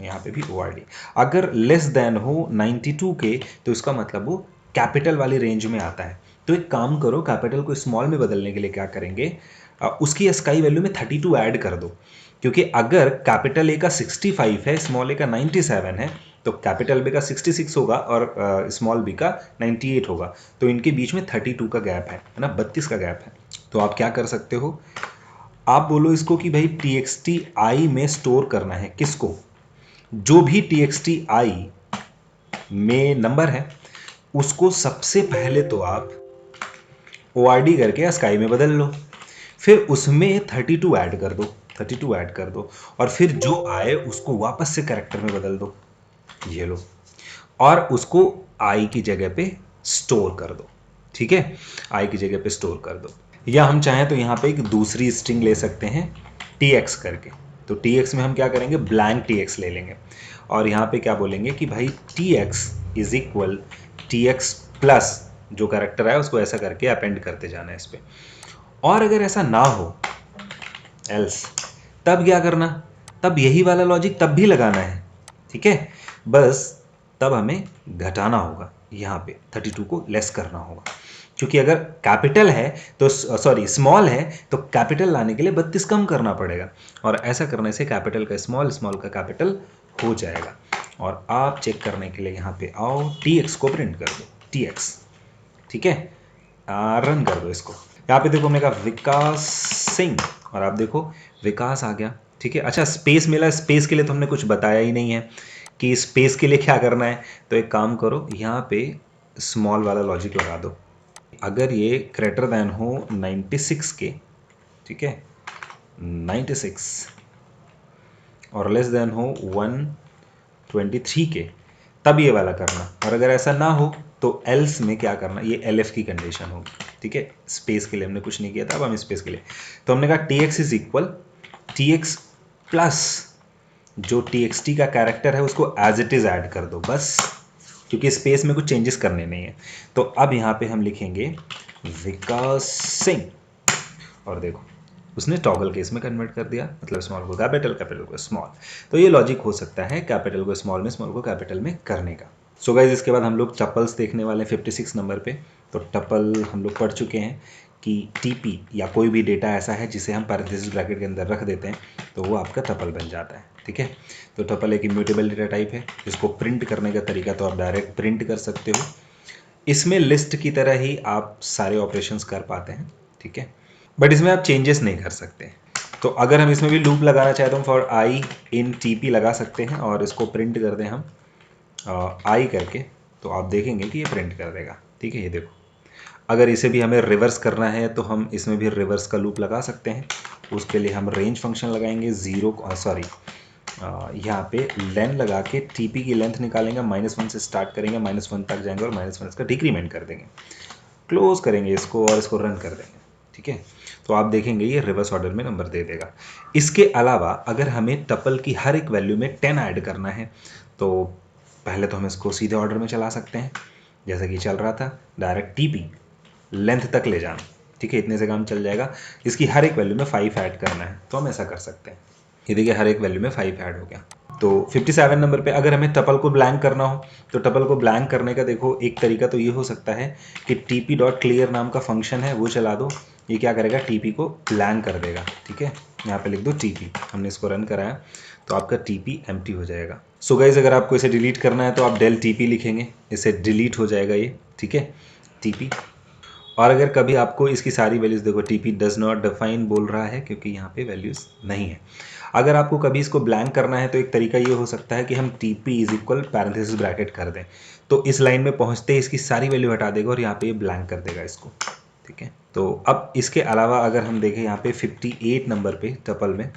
Speaker 1: यहाँ पे भी ORD, अगर लेस देन हो 92 के, तो इसका मतलब वो कैपिटल वाली रेंज में आता है। तो एक काम करो, कैपिटल को स्मॉल में बदलने के लिए क्या करेंगे, उसकी स्काई वैल्यू में 32 ऐड कर दो, क्योंकि अगर कैपिटल ए का 65 है, स्मॉल ए का 97 है, तो कैपिटल बी का 66 होगा और स्मॉल बी का 98 होगा, तो इनके बीच में 32 का गैप है ना, 32 का गैप है। तो आप क्या कर सकते हो, आप बोलो इसको कि भाई txt आई में स्टोर करना है किसको, जो भी txt आई में नंबर है उसको सबसे पहले तो आप ORD करके स्काई में बदल लो, फिर उसमें 32 ऐड कर दो, 32 ऐड कर दो, और फिर जो आए उसको वापस से कैरेक्टर में बदल दो, ये लो, और उसको आई की जगह पे स्टोर कर दो, ठीक है, आई की जगह पे स्टोर कर दो। या हम चाहें तो यहाँ पे एक दूसरी स्ट्रिंग ले सकते हैं tx करके। तो tx में हम क्या करेंगे, ब्लैंक tx ले लेंगे, और यहाँ पे क्या बोलेंगे कि भाई tx is equal tx plus जो कैरेक्टर है उसको ऐसा करके अपेंड करते जाना है इस पे। और अगर ऐसा ना हो, एल्स, तब क्या करना, तब यही वाला लॉजिक तब भी लगाना है, ठीक है, बस तब हमें घटाना होगा, यहाँ पे 32 को लेस करना होगा, क्योंकि अगर कैपिटल है तो सॉरी स्मॉल है तो कैपिटल लाने के लिए 32 कम करना पड़ेगा, और ऐसा करने से कैपिटल का स्मॉल, स्मॉल का कैपिटल हो जाएगा। और आप चेक करने के लिए यहाँ पे आओ, tx को प्रिंट कर दो, tx, ठीक है, रन कर दो इसको। यहाँ पे देखो हमने कहा विकास सिंह, और आप देखो विकास आ गया, ठीक है। अच्छा स्पेस मिला, स्पेस के लिए तो हमने कुछ बताया ही नहीं है कि स्पेस के लिए क्या करना है। तो एक काम करो, यहाँ पे स्मॉल वाला लॉजिक लगा दो, अगर ये ग्रेटर देन हो 96 के, ठीक है, 96, और लेस देन हो 123 के, तब ये वाला करना, और अगर ऐसा ना हो तो एल्स में क्या करना, ये LF की कंडीशन होगी, ठीक है। स्पेस के लिए हमने कुछ नहीं किया था, अब हम स्पेस के लिए, तो हमने कहा tx is equal tx plus जो txt का कैरेक्टर है उसको एज इट इज ऐड कर दो बस, क्योंकि स्पेस में कुछ चेंजेस करने नहीं है। तो अब यहाँ पे हम लिखेंगे विकास सिंह, और देखो उसने टॉगल केस में कन्वर्ट कर दिया, मतलब स्मॉल को कैपिटल, कैपिटल को स्मॉल। तो ये लॉजिक हो सकता है कैपिटल को स्मॉल में, स्मॉल को कैपिटल में करने का। सो गाइज इसके बाद हम लोग टपल्स देखने वाले हैं 56 नंबर पे। तो टपल हम लोग पढ़ चुके हैं कि TP या कोई भी डेटा ऐसा है जिसे हम पैरेंथेसिस ब्रैकेट के अंदर रख देते हैं तो वो आपका टपल बन जाता है, ठीक है। तो टपल एक इम्यूटेबल डेटा टाइप है, जिसको प्रिंट करने का तरीका तो आप डायरेक्ट प्रिंट कर सकते हो, इसमें लिस्ट की तरह ही आप सारे ऑपरेशंस कर पाते हैं, ठीक है, बट इसमें आप चेंजेस नहीं कर सकते। तो अगर हम इसमें भी लूप लगाना चाहें तो हम फॉर आई इन टीपी लगा सकते हैं और इसको प्रिंट कर दें हम आई करके, तो आप देखेंगे कि ये प्रिंट कर देगा, ठीक है। ये देखो, अगर इसे भी हमें रिवर्स करना है तो हम इसमें भी रिवर्स का लूप लगा सकते हैं। उसके लिए हम रेंज फंक्शन लगाएंगे, यहाँ पे लेन लगा के टीपी की लेंथ निकालेंगे, -1 से स्टार्ट करेंगे, -1 तक जाएंगे और -1 इसका डिक्रीमेंट कर देंगे, क्लोज करेंगे इसको और इसको रन कर देंगे, ठीक है। तो आप देखेंगे ये रिवर्स ऑर्डर में नंबर दे देगा। इसके अलावा अगर हमें टपल की हर एक वैल्यू में 10 ऐड करना है तो पहले तो हम इसको सीधे ऑर्डर में चला सकते हैं, जैसा कि चल रहा था, डायरेक्ट टीपी लेंथ तक ले जाना, ठीक है, इतने से काम चल जाएगा। इसकी हर एक वैल्यू में 5 ऐड करना है तो हम ऐसा कर सकते हैं। ये देखिए हर एक वैल्यू में 5 ऐड हो गया। तो 57 नंबर पे अगर हमें टपल को ब्लैंक करना हो तो टपल को ब्लैंक करने का देखो एक तरीका तो ये हो सकता है कि tp.clear नाम का फंक्शन है वो चला दो, ये क्या करेगा, टीपी को ब्लैंक कर देगा, ठीक है। यहाँ पे लिख दो टीपी, हमने इसको रन कराया तो आपका टीपी एम्प्टी हो जाएगा। सो गाइस अगर आपको इसे डिलीट करना है तो आप del टीपी लिखेंगे, इससे डिलीट हो जाएगा ये, ठीक है, टीपी। और अगर कभी आपको इसकी सारी वैल्यूज़ देखो टीपी डज नॉट डिफाइन बोल रहा है क्योंकि यहाँ पे वैल्यूज़ नहीं है। अगर आपको कभी इसको ब्लैंक करना है तो एक तरीका ये हो सकता है कि हम TP is equal parenthesis bracket कर दें, तो इस लाइन में पहुँचते ही इसकी सारी वैल्यू हटा देगा और यहाँ पे ये ब्लैंक कर देगा इसको, ठीक है। तो अब इसके अलावा अगर हम देखें यहाँ पे 58 नंबर पे टपल में,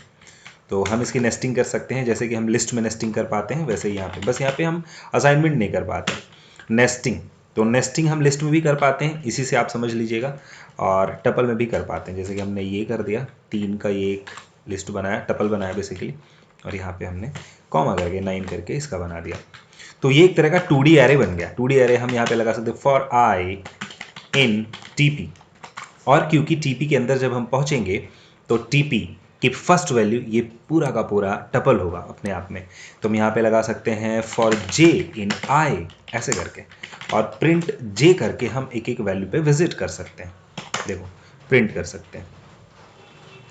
Speaker 1: तो हम इसकी नेस्टिंग कर सकते हैं जैसे कि हम लिस्ट में नेस्टिंग कर पाते हैं वैसे ही यहाँ पे, बस यहाँ पे हम असाइनमेंट नहीं कर पाते नेस्टिंग। तो नेस्टिंग हम लिस्ट में भी कर पाते हैं, इसी से आप समझ लीजिएगा, और टपल में भी कर पाते हैं, जैसे कि हमने ये कर दिया, 3 का ये एक लिस्ट बनाया, टपल बनाया बेसिकली, और यहाँ पे हमने कॉमा करके 9 करके इसका बना दिया। तो ये एक तरह का 2D एरे बन गया। 2D एरे हम यहाँ पे लगा सकते हैं फॉर आई इन टीपी, और क्योंकि टीपी के अंदर जब हम पहुँचेंगे तो टीपी कि फर्स्ट वैल्यू ये पूरा का पूरा टपल होगा अपने आप में, तो हम यहाँ पे लगा सकते हैं फॉर जे इन आई ऐसे करके, और प्रिंट जे करके हम एक एक वैल्यू पे विजिट कर सकते हैं, देखो प्रिंट कर सकते हैं,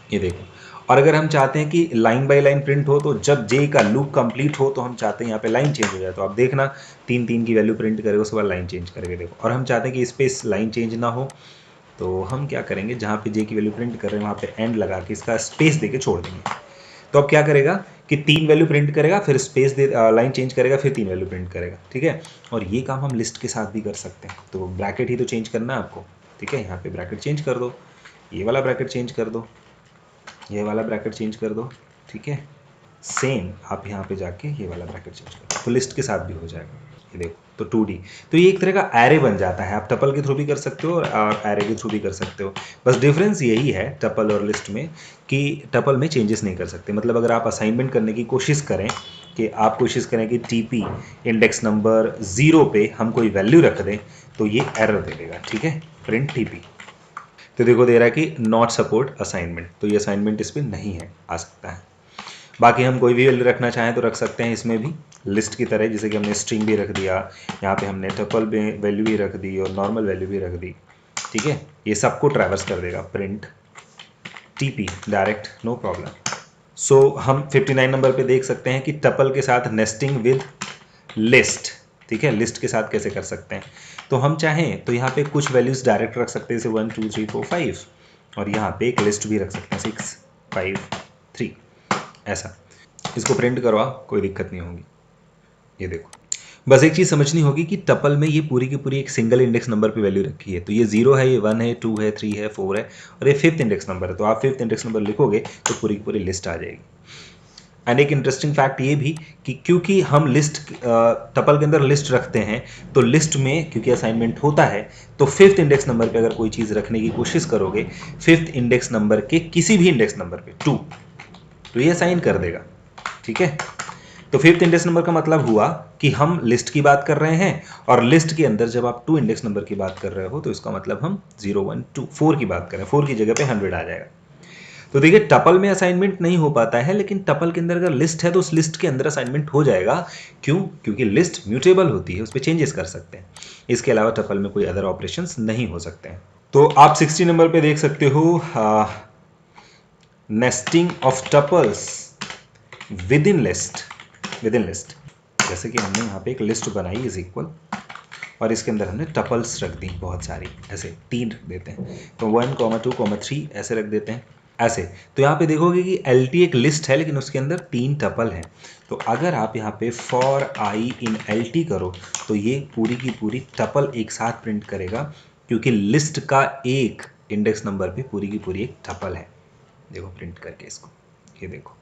Speaker 1: ये देखो। और अगर हम चाहते हैं कि लाइन बाय लाइन प्रिंट हो तो जब जे का लूप कंप्लीट हो तो हम चाहते हैं यहाँ पे लाइन चेंज हो जाए, तो आप देखना 3 की वैल्यू प्रिंट करेगा उसके बाद लाइन चेंज करेगा, देखो। और हम चाहते हैं कि इस पे लाइन चेंज ना हो तो हम क्या करेंगे, जहाँ पे जे की वैल्यू प्रिंट कर रहे हैं वहाँ पे एंड लगा के इसका स्पेस दे के छोड़ देंगे। तो अब क्या करेगा कि 3 वैल्यू प्रिंट करेगा, फिर स्पेस दे लाइन चेंज करेगा, फिर 3 वैल्यू प्रिंट करेगा, ठीक है। और ये काम हम लिस्ट के साथ भी कर सकते हैं। तो ब्रैकेट ही तो चेंज करना है आपको, ठीक है, यहाँ पे ब्रैकेट चेंज कर दो, ये वाला ब्रैकेट चेंज कर दो, ये वाला ब्रैकेट चेंज कर दो, ठीक है। सेम आप यहाँ पे जाके ये वाला ब्रैकेट चेंज कर दो, तो लिस्ट के साथ भी हो जाएगा, ये देखो। तो 2D, तो ये एक तरह का एरे बन जाता है, आप टपल के थ्रू भी कर सकते हो और एरे के थ्रू भी कर सकते हो। बस डिफरेंस यही है टपल और लिस्ट में कि टपल में चेंजेस नहीं कर सकते। मतलब अगर आप असाइनमेंट करने की कोशिश करें कि आप कोशिश करें कि टीपी इंडेक्स नंबर 0 पे हम कोई वैल्यू रख दें तो ये एरर दे देगा, ठीक है, प्रिंट टीपी। तो देखो दे रहा है कि नॉट सपोर्ट असाइनमेंट, तो ये असाइनमेंट इस पर नहीं है, आ सकता है। बाकी हम कोई भी वैल्यू रखना चाहें तो रख सकते हैं इसमें भी, लिस्ट की तरह, जैसे कि हमने स्ट्रिंग भी रख दिया, यहाँ पे हमने टपल में वैल्यू भी रख दी और नॉर्मल वैल्यू भी रख दी, ठीक है। ये सबको ट्रैवर्स कर देगा print TP direct, no problem. So हम 59 नंबर पे देख सकते हैं कि टपल के साथ नेस्टिंग विद लिस्ट, ठीक है, लिस्ट के साथ कैसे कर सकते हैं। तो हम चाहें तो यहाँ पे कुछ वैल्यूज़ डायरेक्ट रख सकते हैं, जैसे 1 2 3 4 5, और यहाँ पे एक लिस्ट भी रख सकते हैं 6 5 3, ऐसा। इसको प्रिंट करवा, कोई दिक्कत नहीं होगी, ये देखो। बस एक चीज़ समझनी होगी कि टपल में ये पूरी की पूरी एक सिंगल इंडेक्स नंबर पे वैल्यू रखी है, तो ये 0 है, ये 1 है, 2 है, 3 है, 4 है, और ये 5th इंडेक्स नंबर है। तो आप 5th इंडेक्स नंबर लिखोगे तो पूरी की पूरी लिस्ट आ जाएगी। एंड एक इंटरेस्टिंग फैक्ट ये भी कि क्योंकि हम लिस्ट टपल के अंदर लिस्ट रखते हैं, तो लिस्ट में क्योंकि असाइनमेंट होता है तो 5th इंडेक्स नंबर पे अगर कोई चीज़ रखने की कोशिश करोगे 5th इंडेक्स नंबर के किसी भी इंडेक्स नंबर पे 2, तो ये असाइन कर देगा, ठीक है। तो 5th इंडेक्स नंबर का मतलब हुआ कि हम लिस्ट की बात कर रहे हैं, और लिस्ट के अंदर जब आप 2 इंडेक्स नंबर की बात कर रहे हो तो इसका मतलब हम 0 1 2 4 की बात कर रहे हैं, 4 की जगह पे 100 आ जाएगा। तो देखिए टपल में असाइनमेंट नहीं हो पाता है, लेकिन टपल के अंदर अगर लिस्ट है तो उस लिस्ट के अंदर असाइनमेंट हो जाएगा। क्यों? क्योंकि लिस्ट म्यूटेबल होती है, उस पर चेंजेस कर सकते हैं। इसके अलावा टपल में कोई अदर ऑपरेशंस नहीं हो सकते हैं। तो आप 60 नंबर पे देख सकते हो nesting of tuples with in list, जैसे कि हमने यहाँ पे एक लिस्ट बनाई इज इक्वल, और इसके अंदर हमने टपल्स रख दी बहुत सारी, ऐसे 3 रख देते हैं, तो 1, 2, 3 ऐसे रख देते हैं ऐसे। तो यहाँ पे देखोगे कि LT एक लिस्ट है लेकिन उसके अंदर 3 टपल हैं। तो अगर आप यहाँ पे फॉर आई इन LT करो तो ये पूरी की पूरी टपल एक साथ प्रिंट करेगा, क्योंकि लिस्ट का एक इंडेक्स नंबर पे पूरी की पूरी एक टपल है। देखो प्रिंट करके इसको, ये देखो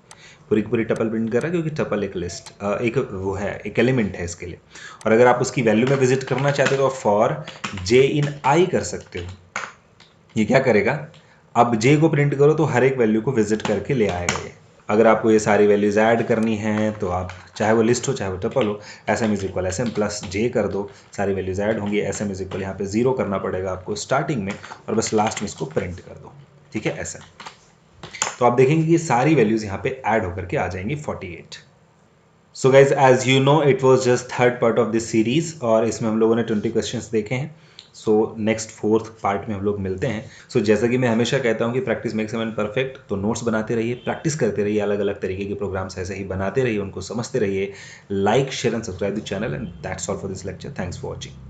Speaker 1: पूरी की पूरी टपल प्रिंट कर रहा है, क्योंकि टपल एक लिस्ट एक वो है, एक एलिमेंट है इसके लिए। और अगर आप उसकी वैल्यू में विजिट करना चाहते हो तो फॉर जे इन आई कर सकते हो। ये क्या करेगा, अब जे को प्रिंट करो तो हर एक वैल्यू को विजिट करके ले आएगा ये। अगर आपको ये सारी वैल्यूज ऐड करनी है तो आप चाहे वो लिस्ट हो चाहे वो टपल हो, SM is equal SM plus J कर दो, सारी वैल्यूज ऐड होंगी। SM इज इक्वल यहाँ पे 0 करना पड़ेगा आपको स्टार्टिंग में, और बस लास्ट में इसको प्रिंट कर दो, ठीक है ऐसा। तो आप देखेंगे कि सारी वैल्यूज यहाँ पे ऐड होकर के आ जाएंगी 48। So guys as you know it was just third part of this series, और इसमें हम लोगों ने 20 क्वेश्चंस देखे हैं। सो नेक्स्ट 4th पार्ट में हम लोग मिलते हैं। सो जैसा कि मैं हमेशा कहता हूँ कि practice makes a man perfect, तो नोट्स बनाते रहिए, प्रैक्टिस करते रहिए, अलग अलग तरीके के प्रोग्राम्स ऐसे ही बनाते रहिए, उनको समझते रहिए। Like share and subscribe the channel, and that's all for this lecture. Thanks for watching.